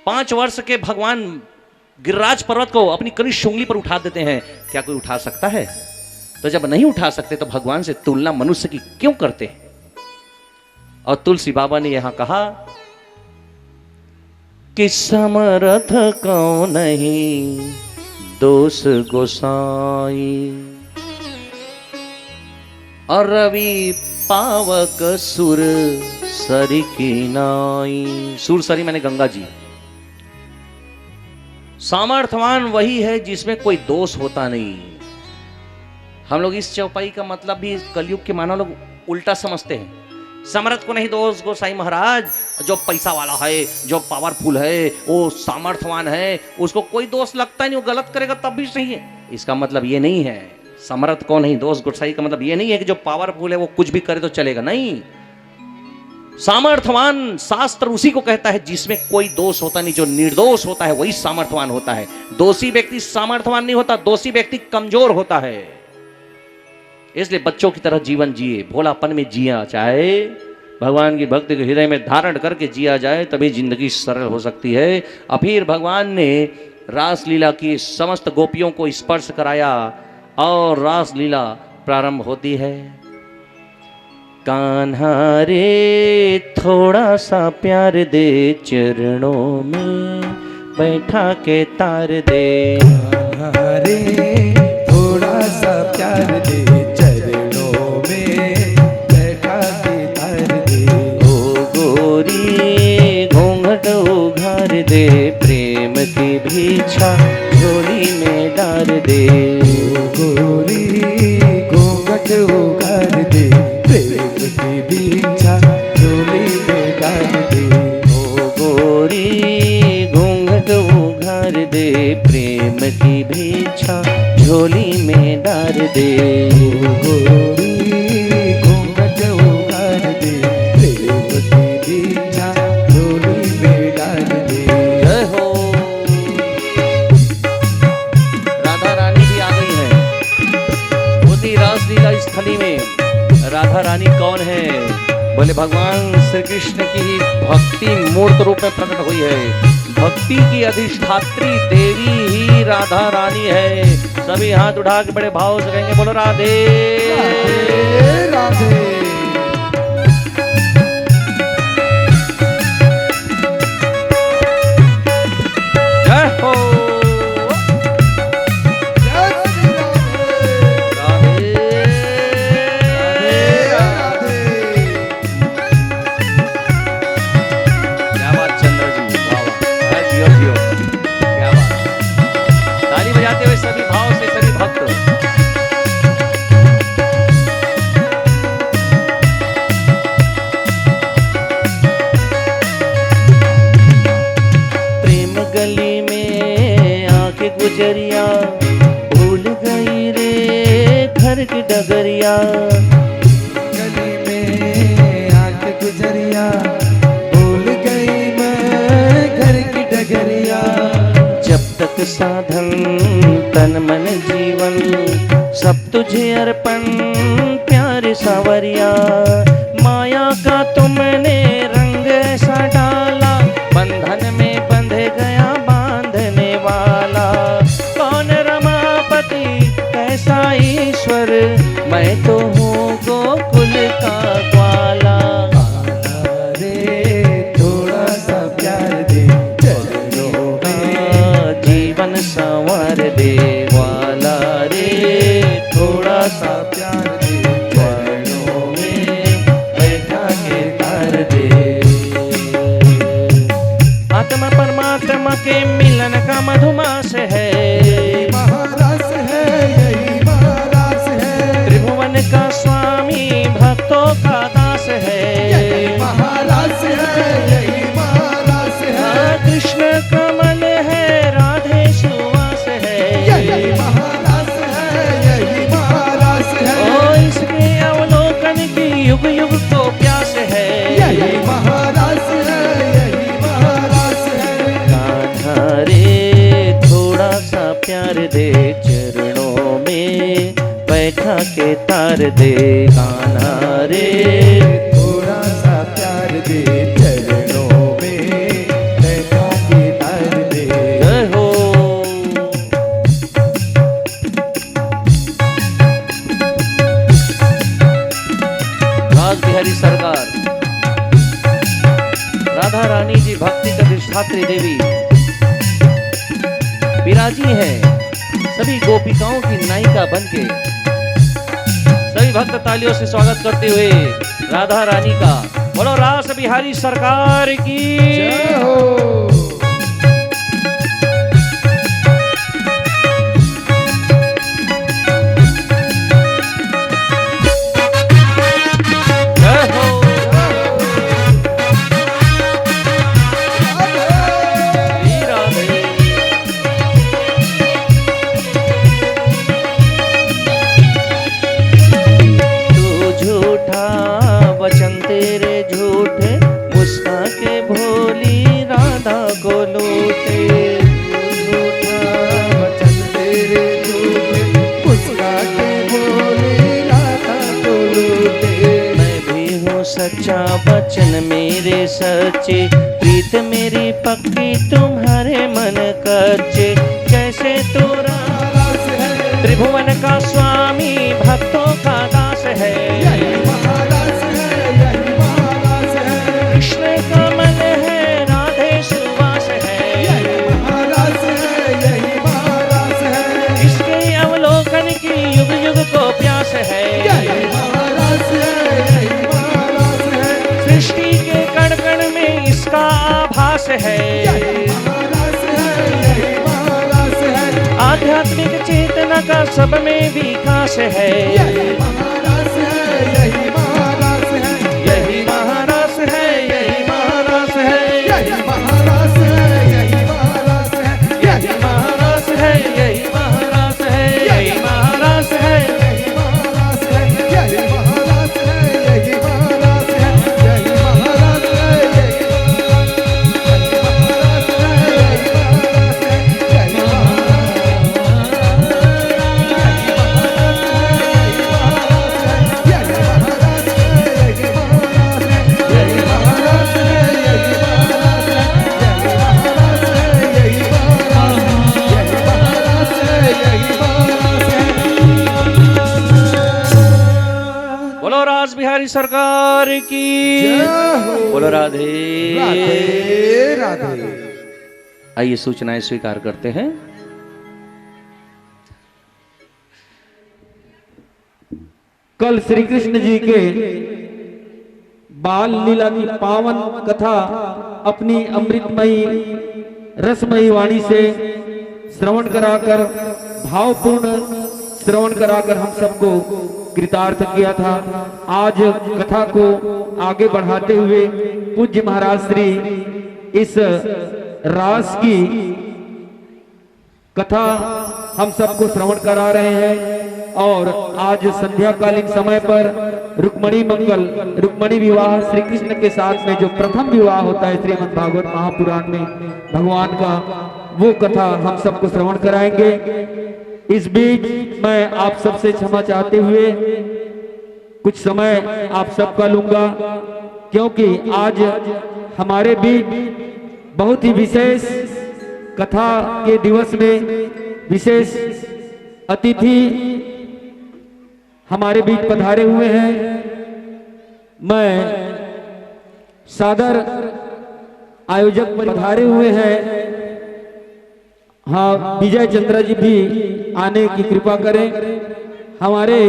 C: 5 वर्ष के भगवान गिरिराज पर्वत को अपनी कनिष्ठ उंगली पर उठा देते हैं, क्या कोई उठा सकता है? तो जब नहीं उठा सकते तो भगवान से तुलना मनुष्य की क्यों करते हैं? और तुलसी बाबा ने यहां कहा कि समर्थ कौन नहीं दोष गोसाई, और रवि पावक सुर सरी की नाई। सुर सरी मैंने गंगा जी। सामर्थ्यवान वही है जिसमें कोई दोष होता नहीं। हम लोग इस चौपाई का मतलब भी कलयुग के मानव लोग उल्टा समझते हैं। समर्थ को नहीं दोष गोसाई महाराज, जो पैसा वाला है, जो पावरफुल है, वो सामर्थ्यवान है, उसको कोई दोष लगता ही नहीं, वो गलत करेगा तब भी सही है। इसका मतलब ये नहीं है। समर्थ को नहीं दोष गोसाई का मतलब ये नहीं है कि जो पावरफुल है वो कुछ भी करे तो चलेगा, नहीं। सामर्थ्यवान शास्त्र उसी को कहता है जिसमें कोई दोष होता नहीं, जो निर्दोष होता है वही सामर्थ्यवान होता है। दोषी व्यक्ति सामर्थ्यवान नहीं होता, दोषी व्यक्ति कमजोर होता है। इसलिए बच्चों की तरह जीवन जिए, भोलापन में जिया चाहे, भगवान की भक्ति को हृदय में धारण करके जिया जाए, तभी जिंदगी सरल हो सकती है। और फिर भगवान ने रासलीला की समस्त गोपियों को स्पर्श कराया और रासलीला प्रारंभ होती है। कान्हा रे थोड़ा सा प्यार दे, चरणों में बैठा के तार दे।
B: कान्हा रे थोड़ा सा प्यार दे, चरणों में बैठा के तार दे।
C: ओ गोरी घूंघट उघार दे, प्रेम की भीछा झोली में डाल दे।
B: गोरी घूंघट उघार दे, प्रेम की भीछा झोली में डाल दे।
C: ओ गोरी घूंघट उघार दे, प्रेम की भीछा झोली में डाल दे।
B: गोरी घूंघट उघार दे, प्रेम की भीछा झोली में डाल दे।
C: जय हो। राधा रानी भी आ गई है उसी रासलीला स्थली में। राधा रानी कौन है? बोले भगवान श्री कृष्ण की ही भक्ति मूर्त रूप में प्रकट हुई है। भक्ति की अधिष्ठात्री देवी ही राधा रानी है। सभी हाथ उठा के बड़े भाव से कहेंगे बोलो राधे
B: राधे राधे।
C: घर की डगरिया,
B: गली में आके गुजरिया, भूल गई मैं घर की डगरिया।
C: जब तक साधन तन मन जीवन, सब तुझे अर्पण प्यारे सावरिया। माया का तुमने रंग ऐसा डाला, बंधन में बंध गया बांधने वाला। कौन रमापति कैसा ईश्वर, मैं तो हूँ गोकुल का ग्वाला।
B: रे थोड़ा सा प्यार दे चरणों में,
C: जीवन संवार दे वाला रे। थोड़ा सा
B: प्यार दे चरणों में, बैठा के तार दे।
C: आत्मा परमात्मा के मिलन का मधुमास है,
B: महारास है यही महारास है,
C: त्रिभुवन का स्वामी भक्तों का दास है।
B: यही महारास है यही महारास है,
C: कृष्ण कमल है राधे सुवास है।
B: यही महारास है यही महारास है,
C: ओ इसके अवलोकन की युग युग को प्यास है।
B: यही महारास है यही महारास है।
C: कान्हा रे थोड़ा सा प्यार दे चरणों में, बैठा के तार दे। कान्हा रे
B: थोड़ा सा प्यार दे चरणों में, बैठा के तार दे।
C: जय हो। राज बिहारी सरकार, राधा रानी जी भक्ति का अधिष्ठात्री देवी विराजी है, सभी गोपिकाओं की नायिका बनके। सभी भक्त तालियों से स्वागत करते हुए राधा रानी का। बोलो रास बिहारी सरकार की
B: जय हो।
C: जय हो। श्री राधे। तू झूठा वचन तेरे झूठे, मुस्का के भोली राधा को लूटे।
B: झूठा वचन तेरे झूठे, मुस्का के बोले राधा को लूटे।
C: मैं भी हूँ सच्चा वचन मेरे सच्चे, प्रीत मेरी पक्की तुम्हारे मन कच्चे। जैसे तू
B: महारास है
C: त्रिभुवन का स्वामी भक्तों का दास है।
B: यही महारास है यही महारास है,
C: कृष्ण कमल है राधे सुवास है।
B: यही महारास है यही महारास है,
C: इसके अवलोकन की युग युग को प्यास है।
B: यही महारास है यही महारास है,
C: सृष्टि के कण कण में इसका आभास है।
B: यही महारास है यही महारास है,
C: आध्यात्मिक चेतना का सब में विकास है।
B: यही महारास है यही महारास है,
C: यही महारास है यही महारास है।
B: यही महारास है यही महारास है,
C: यही महारास है यही महारास है। यही महारास है।
B: यही महारास है यही महारास है, यही महारास है यही महारास है, यही महारास है यही महारास है, यही
C: बोलो राज बिहारी सरकार की। बोलो राधे
B: राधे राधे।
C: आइए सूचनाएं स्वीकार करते हैं।
A: कल श्री कृष्ण जी के बाल लीला की पावन कथा अपनी अमृतमयी रसमयी वाणी से श्रवण कराकर, भावपूर्ण श्रवण कराकर हम सबको कृतार्थ किया था। आज कथा को आगे बढ़ाते हुए पूज्य महाराज श्री इस रास की कथा हम सबको श्रवण करा रहे हैं और आज संध्याकालीन समय पर रुक्मणी मंगल, रुक्मणी विवाह श्री कृष्ण के साथ में जो प्रथम विवाह होता है श्रीमद् भागवत महापुराण में भगवान का, वो कथा हम सबको श्रवण कराएंगे। इस बीच मैं आप सबसे क्षमा चाहते हुए कुछ समय आप सबका लूंगा, क्योंकि आज हमारे बीच बहुत ही विशेष कथा के दिवस में विशेष अतिथि हमारे बीच पधारे हुए हैं। मैं सादर आयोजक पधारे हुए हैं। हाँ, विजय चंद्र जी भी आने की कृपा करें। हमारे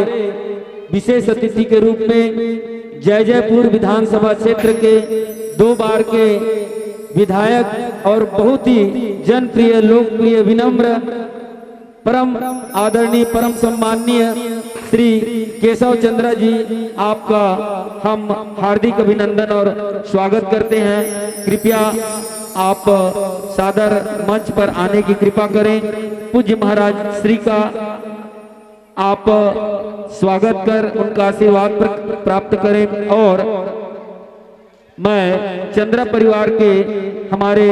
A: विशेष अतिथि के रूप में जयपुर विधानसभा क्षेत्र के 2 बार के विधायक और बहुत ही जनप्रिय, लोकप्रिय, विनम्र, परम आदरणीय, परम सम्माननीय श्री केशव चंद्र जी, आपका हम हार्दिक अभिनंदन और स्वागत करते हैं। कृपया आप सादर मंच पर आने की कृपा करें। पूज्य महाराज श्री का आप स्वागत कर उनका आशीर्वाद प्राप्त करें। और मैं चंद्र परिवार के हमारे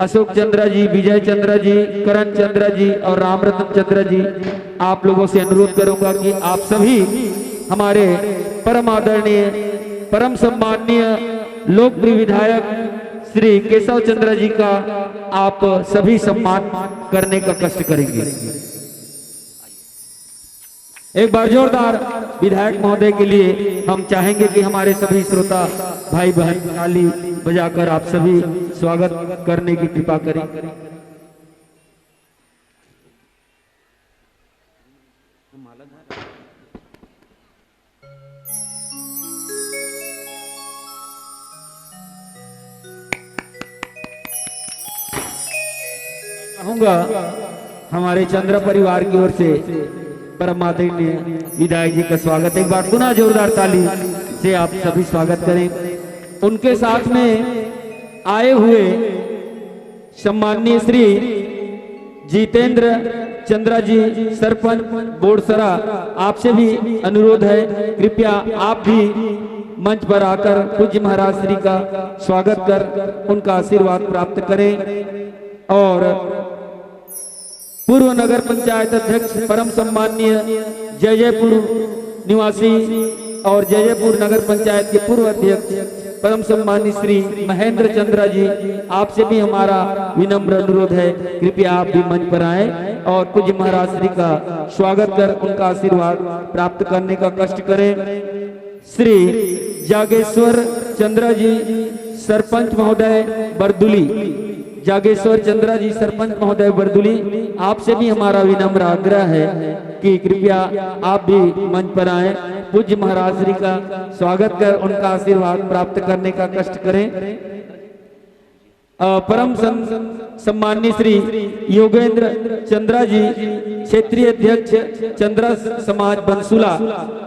A: अशोक चंद्र जी, विजय चंद्र जी, करण चंद्र जी और रामरतन चंद्र जी, आप लोगों से अनुरोध करूंगा कि आप सभी हमारे परम आदरणीय, परम सम्माननीय, लोकप्रिय विधायक श्री केशव चंद्र जी का आप सभी सम्मान करने का कष्ट करेंगे। एक बार जोरदार विधायक महोदय के लिए हम चाहेंगे कि हमारे सभी श्रोता भाई बहन ताली बजाकर आप सभी स्वागत करने की कृपा करें। चाहूंगा हमारे चंद्र परिवार की ओर से परम आदरणीय विधायक जी का स्वागत, एक बार पुनः जोरदार ताली से आप सभी स्वागत करें। उनके साथ में आए हुए सम्माननीय श्री जितेंद्र चंद्र जी, सरपंच बोरसरा, आपसे भी अनुरोध है, कृपया आप भी मंच पर आकर पूज्य महाराज श्री का स्वागत कर उनका आशीर्वाद प्राप्त करें। और पूर्व नगर पंचायत अध्यक्ष परम सम्माननीय जयपुर निवासी और जयपुर नगर पंचायत के पूर्व अध्यक्ष परम सम्माननीय श्री महेंद्र चंद्र जी, आपसे भी हमारा विनम्र अनुरोध है, कृपया आप भी मंच पर आएं और पूज्य महाराज श्री का स्वागत कर उनका आशीर्वाद प्राप्त करने का कष्ट करें। श्री जागेश्वर चंद्र जी, सरपंच महोदय बरदुली, जागेश्वर चंद्र जी सरपंच महोदय बरदुली, आपसे भी हमारा विनम्र आग्रह है कि कृपया आप भी मंच पर आएं, पूज्य महाराज श्री का स्वागत कर उनका आशीर्वाद प्राप्त करने का कष्ट करें। परम सम्माननीय श्री योगेंद्र चंद्र जी, क्षेत्रीय अध्यक्ष चंद्र समाज बंसुला,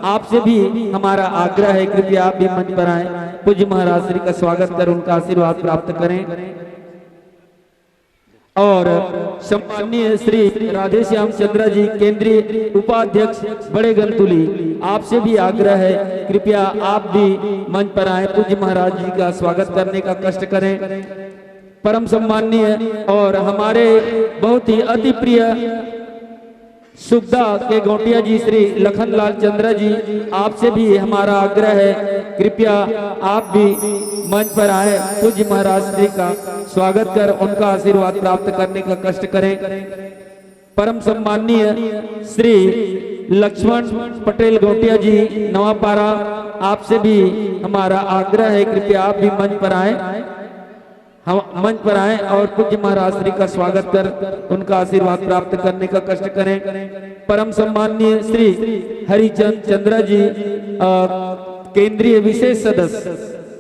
A: आपसे भी हमारा आग्रह है, कृपया आप भी मंच पर आएं, पूज्य महाराज श्री का स्वागत कर उनका आशीर्वाद प्राप्त करें। और सम्माननीय श्री राधे श्याम चंद्र जी, केंद्रीय उपाध्यक्ष बड़े गंतुली, आपसे भी आग्रह है, कृपया आप भी मंच पर आए, पूज्य महाराज जी का स्वागत करने का कष्ट करें। परम सम्माननीय और हमारे बहुत ही अति प्रिय सुखदा के गौटिया जी श्री लखनलाल चंद्र जी, आपसे भी हमारा आग्रह है, कृपया आप भी मंच पर आए, पूज्य महाराज श्री का स्वागत कर उनका आशीर्वाद प्राप्त करने का कष्ट करें। परम सम्माननीय श्री लक्ष्मण पटेल गौटिया जी नवापारा, आपसे भी हमारा आग्रह है, कृपया आप भी मंच पर आए, हम मंच पर आए और पूज्य महाराज श्री का स्वागत कर उनका आशीर्वाद प्राप्त करने का कष्ट करें। परम सम्माननीय श्री हरिचंद चंद्र जी, केंद्रीय विशेष सदस्य,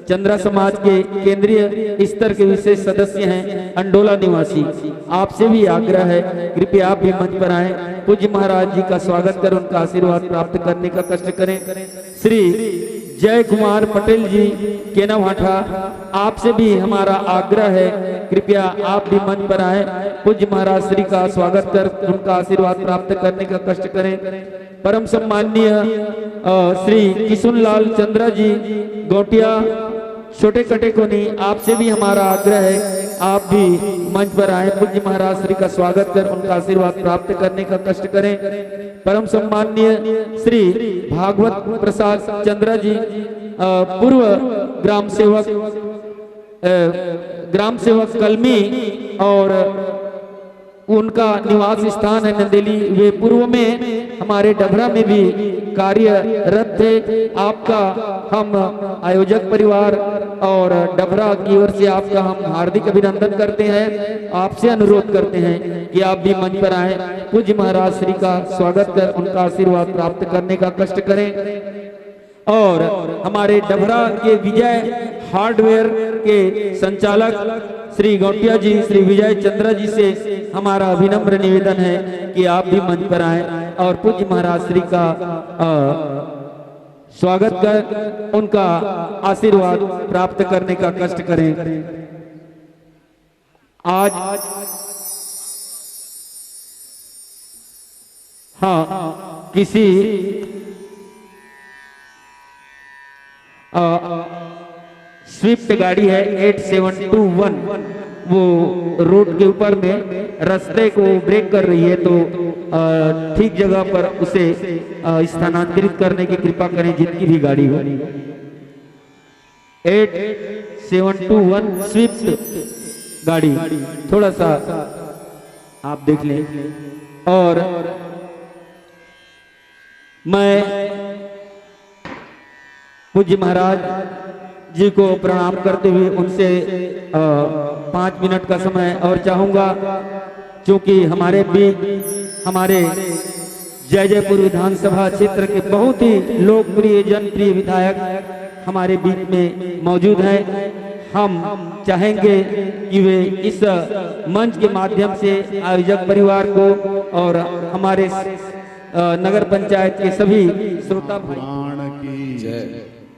A: चंद्रा समाज के केंद्रीय स्तर के विशेष सदस्य हैं, अंडोला निवासी, आपसे भी आग्रह है, कृपया आप भी मंच पर आए, पूज्य महाराज जी का स्वागत कर उनका आशीर्वाद प्राप्त करने का कष्ट करें। श्री जय कुमार पटेल जी केनाभाठा, आपसे भी हमारा आग्रह है, कृपया आप भी मंच पर आए, पूज्य महाराज श्री का स्वागत कर उनका आशीर्वाद प्राप्त करने का कष्ट करें। परम सम्माननीय श्री किशुनलाल चंद्रा जी गोटिया छोटे कटे कोनी, आपसे भी हमारा आग्रह है आप भी मंच पर आए, पूज्य महाराज श्री का स्वागत कर उनका आशीर्वाद प्राप्त करने का कष्ट करें। परम सम्माननीय श्री भागवत प्रसाद चंद्रा जी पूर्व ग्राम सेवक कलमी और उनका निवास स्थान है नंदेली, वे पूर्व में हमारे डभरा में भी कार्यरत थे। आपका हम आयोजक परिवार और डभरा की ओर से आपका हम हार्दिक अभिनंदन करते हैं। आपसे अनुरोध करते हैं कि आप भी मंच पर आए, पूज्य महाराज श्री का स्वागत कर उनका आशीर्वाद प्राप्त करने का कष्ट करें। और हमारे डभरा के विजय हार्डवेयर के संचालक श्री गौटिया जी, श्री विजय चंद्रा जी से हमारा अभिनम्र निवेदन है कि आप भी मंच पर आए और पूज्य महाराज श्री का स्वागत कर उनका आशीर्वाद प्राप्त करने का कष्ट करें। आज किसी स्विफ्ट गाड़ी है 8721, वो रोड के ऊपर में रास्ते को ब्रेक कर रही है, तो ठीक जगह पर उसे स्थानांतरित करने की कृपा करें जिनकी भी गाड़ी हो। 8721 स्विफ्ट गाड़ी, थोड़ा सा आप देख लें। और मैं पूज्य महाराज जी को प्रणाम करते हुए उनसे 5 मिनट का समय और चाहूंगा, क्योंकि हमारे जयपुर विधानसभा क्षेत्र के बहुत ही लोकप्रिय जनप्रिय विधायक हमारे बीच में मौजूद हैं। हम चाहेंगे कि वे इस मंच के माध्यम से आयोजक परिवार को और हमारे नगर पंचायत के सभी श्रोता
E: पुराण की जय,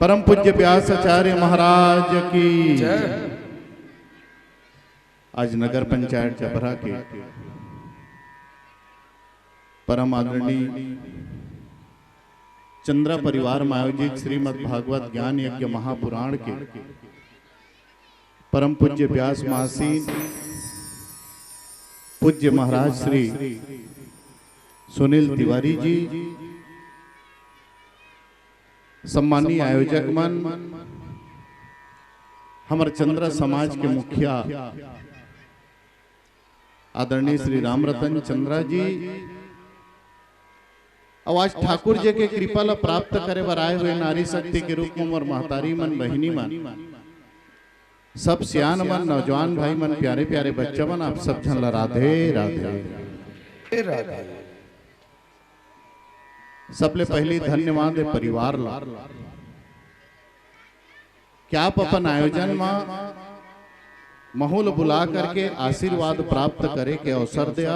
E: परम पूज्य व्यास आचार्य महाराज की जय। आज नगर पंचायत डभरा के परम आदरणीय चंद्रा परिवार में आयोजित श्रीमद् भागवत ज्ञान यज्ञ महापुराण के परम पूज्य व्यास महासीन पूज्य महाराज श्री सुनील तिवारी जी, सम्मानीय आयोजक मन, हमारे चंद्रा समाज के मुखिया आदरणीय श्री राम रतन चंद्रा जी, आज ठाकुर जी के कृपा ला प्राप्त करे बर आए हुए नारी शक्ति के रूप में और महतारी मन, बहिनी मन, सब सियान मन, नौजवान भाई मन, प्यारे प्यारे बच्चा मन, आप सब जन ला राधे राधे राधे। सबले पहले धन्यवाद है परिवार ला, क्या आप अपन आयोजन में माहौल बुला करके आशीर्वाद प्राप्त करे के अवसर दिया,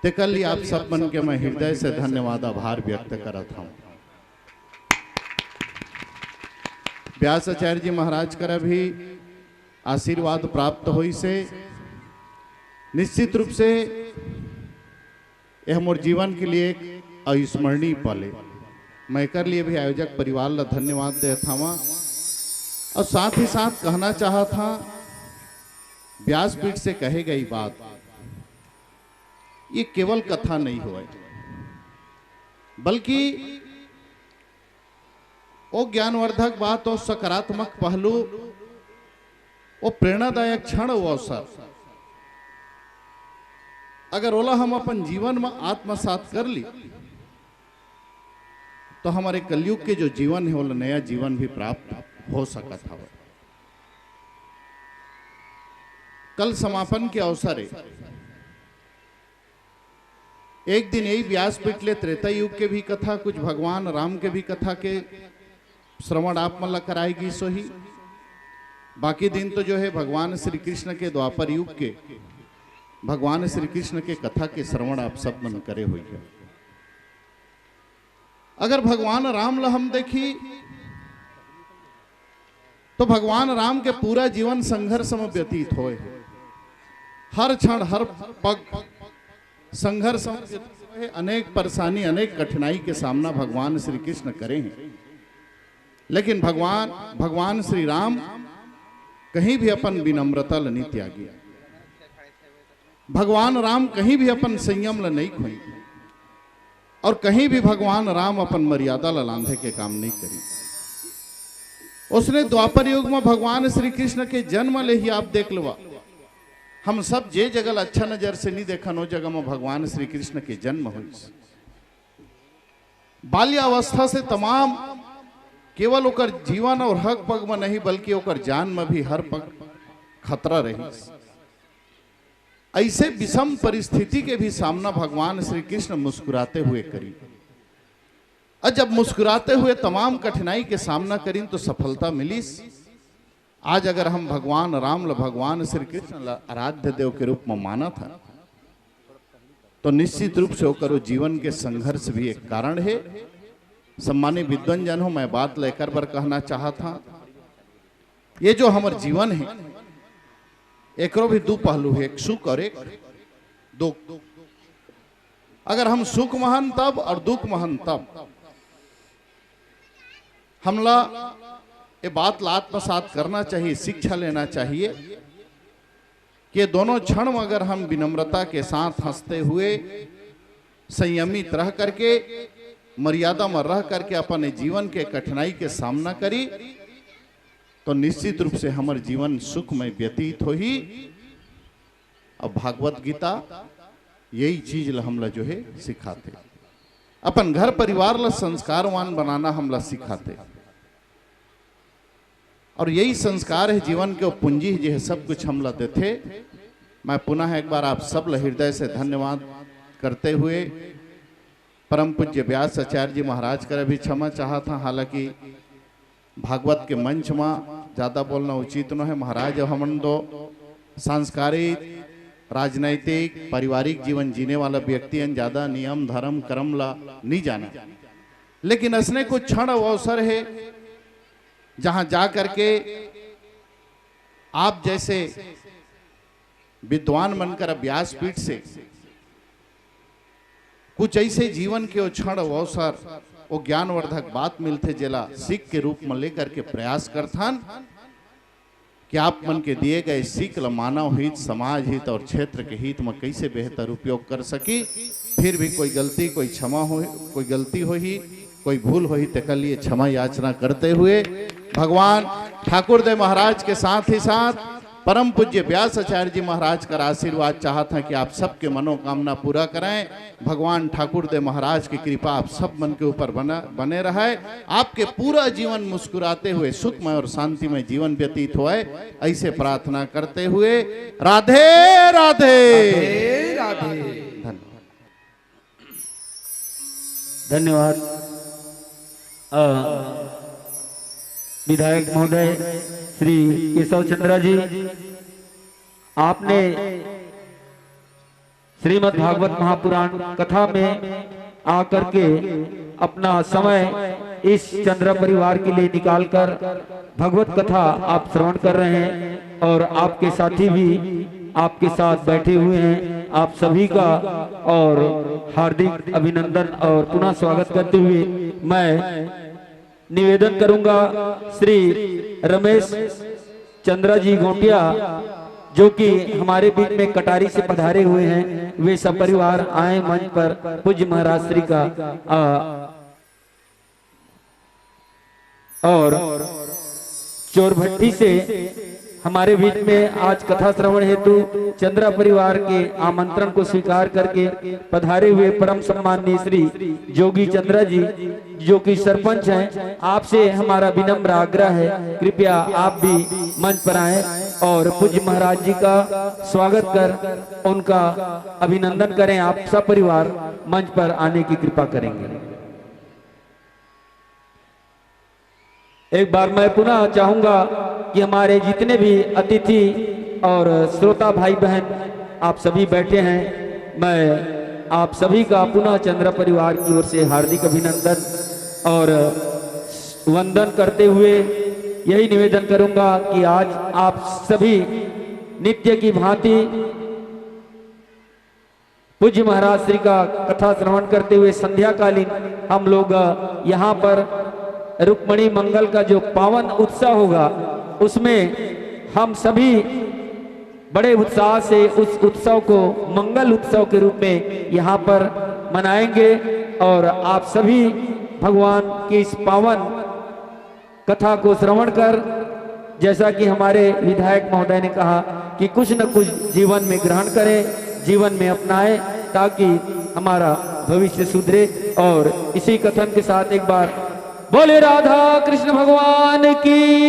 E: ते कल आप सब मन के मैं हृदय से धन्यवाद आभार व्यक्त करता हूं। व्यास आचार्य जी महाराज कर भी आशीर्वाद प्राप्त हुई से निश्चित रूप से यह मोर जीवन के लिए एक अविस्मरणीय पल है। मैं कर लिए भी आयोजक परिवार ला धन्यवाद देता हूँ और साथ ही साथ कहना चाहा था, व्यासपीठ से कहे गई बात ये केवल कथा नहीं हुआ, बल्कि वो ज्ञानवर्धक बात और सकारात्मक पहलू, वो प्रेरणादायक क्षण, वो अवसर अगर ओला हम अपन जीवन में आत्मसात कर ली तो हमारे कलयुग के जो जीवन है वो नया जीवन भी प्राप्त हो सका था। कल समापन के अवसर है, एक दिन यही व्यासपीठ ले त्रेता युग के भी कथा, कुछ भगवान राम के भी कथा के श्रवण आप मन कराएगी सो ही, बाकी दिन तो जो है भगवान श्री कृष्ण के द्वापर युग के भगवान श्री कृष्ण के कथा के श्रवण आप सब मन करे हुई है। अगर भगवान राम ला हम देखी तो भगवान राम के पूरा जीवन संघर्ष में व्यतीत होए, हर क्षण हर पग संघर्ष अनेक परेशानी अनेक कठिनाई के सामना भगवान श्री कृष्ण करे हैं, लेकिन भगवान श्री राम कहीं भी अपन विनम्रता ल नहीं त्यागी। भगवान राम कहीं भी अपन संयम ल नहीं खोई और कहीं भी भगवान राम अपन मर्यादा ल लांघे के काम नहीं करी। उसने द्वापर युग में भगवान श्री कृष्ण के जन्म ले ही आप देख लो, हम सब जे जगह अच्छा नजर से नहीं देखन वो जगह में भगवान श्री कृष्ण के जन्म हुई। बाल्यावस्था से तमाम केवल ओकर जीवन और हक पग में नहीं बल्कि ओकर जान में भी हर पग खतरा रही। ऐसे विषम परिस्थिति के भी सामना भगवान श्री कृष्ण मुस्कुराते हुए करी, और जब मुस्कुराते हुए तमाम कठिनाई के सामना करी तो सफलता मिली। आज अगर हम भगवान राम ल भगवान श्री कृष्ण आराध्य देव के रूप में माना था तो निश्चित रूप से होकर जीवन के संघर्ष भी एक कारण है। सम्मानित विद्वान जन हो, मैं बात लेकर बर कहना चाहा था, ये जो हमारे जीवन है एकरो भी दो पहलू है, एक सुख और एक दुख। अगर हम सुख महन तब और दुख महन तब, हमला ये बात ला आत्मसात करना चाहिए, शिक्षा लेना चाहिए कि दोनों क्षण में अगर हम विनम्रता के साथ हंसते हुए संयमित रह करके मर्यादा में रह करके अपने जीवन के कठिनाई के सामना करी तो निश्चित रूप से हमारे जीवन सुख में व्यतीत हो ही। अब भागवत गीता यही चीज हमला जो है सिखाते, अपन घर परिवार ला संस्कारवान बनाना हमला सिखाते, और यही संस्कार है जीवन के पूंजी जो है सब कुछ हमला देते। मैं पुनः एक बार आप सब हृदय से धन्यवाद करते हुए परम पूज्य व्यास आचार्य जी महाराज का भी क्षमा चाहा था। हालांकि भागवत के मंच में ज़्यादा बोलना उचित न है। महाराज हमन दो सांस्कारिक राजनैतिक पारिवारिक जीवन जीने वाला व्यक्ति हैं, ज़्यादा नियम धर्म कर्म ला नहीं जाना, लेकिन असने कुछ क्षण अवसर है जहां जा करके आप जैसे विद्वान बनकर व्यासपीठ से कुछ ऐसे जीवन के क्षण अवसर वो ज्ञानवर्धक बात मिलते जेला सीख के रूप में लेकर के प्रयास करथान कि आप मन के दिए गए सीख ल मानव हित समाज हित और क्षेत्र के हित में कैसे बेहतर उपयोग कर सकी। फिर भी कोई गलती कोई क्षमा हो, कोई गलती हो ही कोई भूल हो ही तेकर लिए क्षमा याचना करते हुए भगवान ठाकुर देव महाराज के साथ ही साथ परम पूज्य व्यास आचार्य जी महाराज का आशीर्वाद चाहता है कि आप सबके मनोकामना पूरा करें। भगवान ठाकुर देव महाराज की कृपा आप सब मन के ऊपर बने रहे, आपके पूरा जीवन मुस्कुराते हुए सुखमय और शांतिमय जीवन व्यतीत होए, ऐसे प्रार्थना करते हुए राधे राधे
B: राधे।
F: धन्यवाद विधायक महोदय श्री केशव चंद्रा जी, आपने श्रीमद् भागवत महापुराण कथा में आकर के अपना समय इस चंद्रा परिवार के लिए निकालकर भगवत कथा आप श्रवण कर रहे हैं और आपके साथी भी आपके साथ बैठे हुए हैं। आप सभी का और हार्दिक अभिनंदन और पुनः स्वागत करते हुए मैं निवेदन करूंगा श्री रमेश चंद्रा जी गोटिया जो कि हमारे बीच में कटारी से पधारे हुए हैं, वे सब परिवार आए मंच पर पूज्य महाराज श्री का और चोरभट्टी से हमारे बीच में आज कथा श्रवण हेतु चंद्रा परिवार के आमंत्रण को स्वीकार करके पधारे हुए परम सम्माननीय श्री जोगी चंद्रा जी जो कि सरपंच हैं, आपसे हमारा विनम्र आग्रह है कृपया आप भी मंच पर आएं और पूज्य महाराज जी का स्वागत कर उनका अभिनंदन करें। आप सब परिवार मंच पर आने की कृपा करेंगे। एक बार मैं पुनः चाहूंगा कि हमारे जितने भी अतिथि और श्रोता भाई बहन आप सभी बैठे हैं, मैं आप सभी का पुनः चंद्रा परिवार की ओर से हार्दिक अभिनंदन और वंदन करते हुए यही निवेदन करूंगा कि आज आप सभी नित्य की भांति पूज्य महाराज श्री का कथा श्रवण करते हुए संध्याकालीन हम लोग यहाँ पर रुक्मणी मंगल का जो पावन उत्सव होगा उसमें हम सभी बड़े उत्साह से उस उत्सव को मंगल उत्सव के रूप में यहाँ पर मनाएंगे और आप सभी भगवान की इस पावन कथा को श्रवण कर, जैसा कि हमारे विधायक महोदय ने कहा कि कुछ न कुछ जीवन में ग्रहण करें, जीवन में अपनाएं, ताकि हमारा भविष्य सुधरे। और इसी कथन के साथ एक बार बोले राधा कृष्ण भगवान की।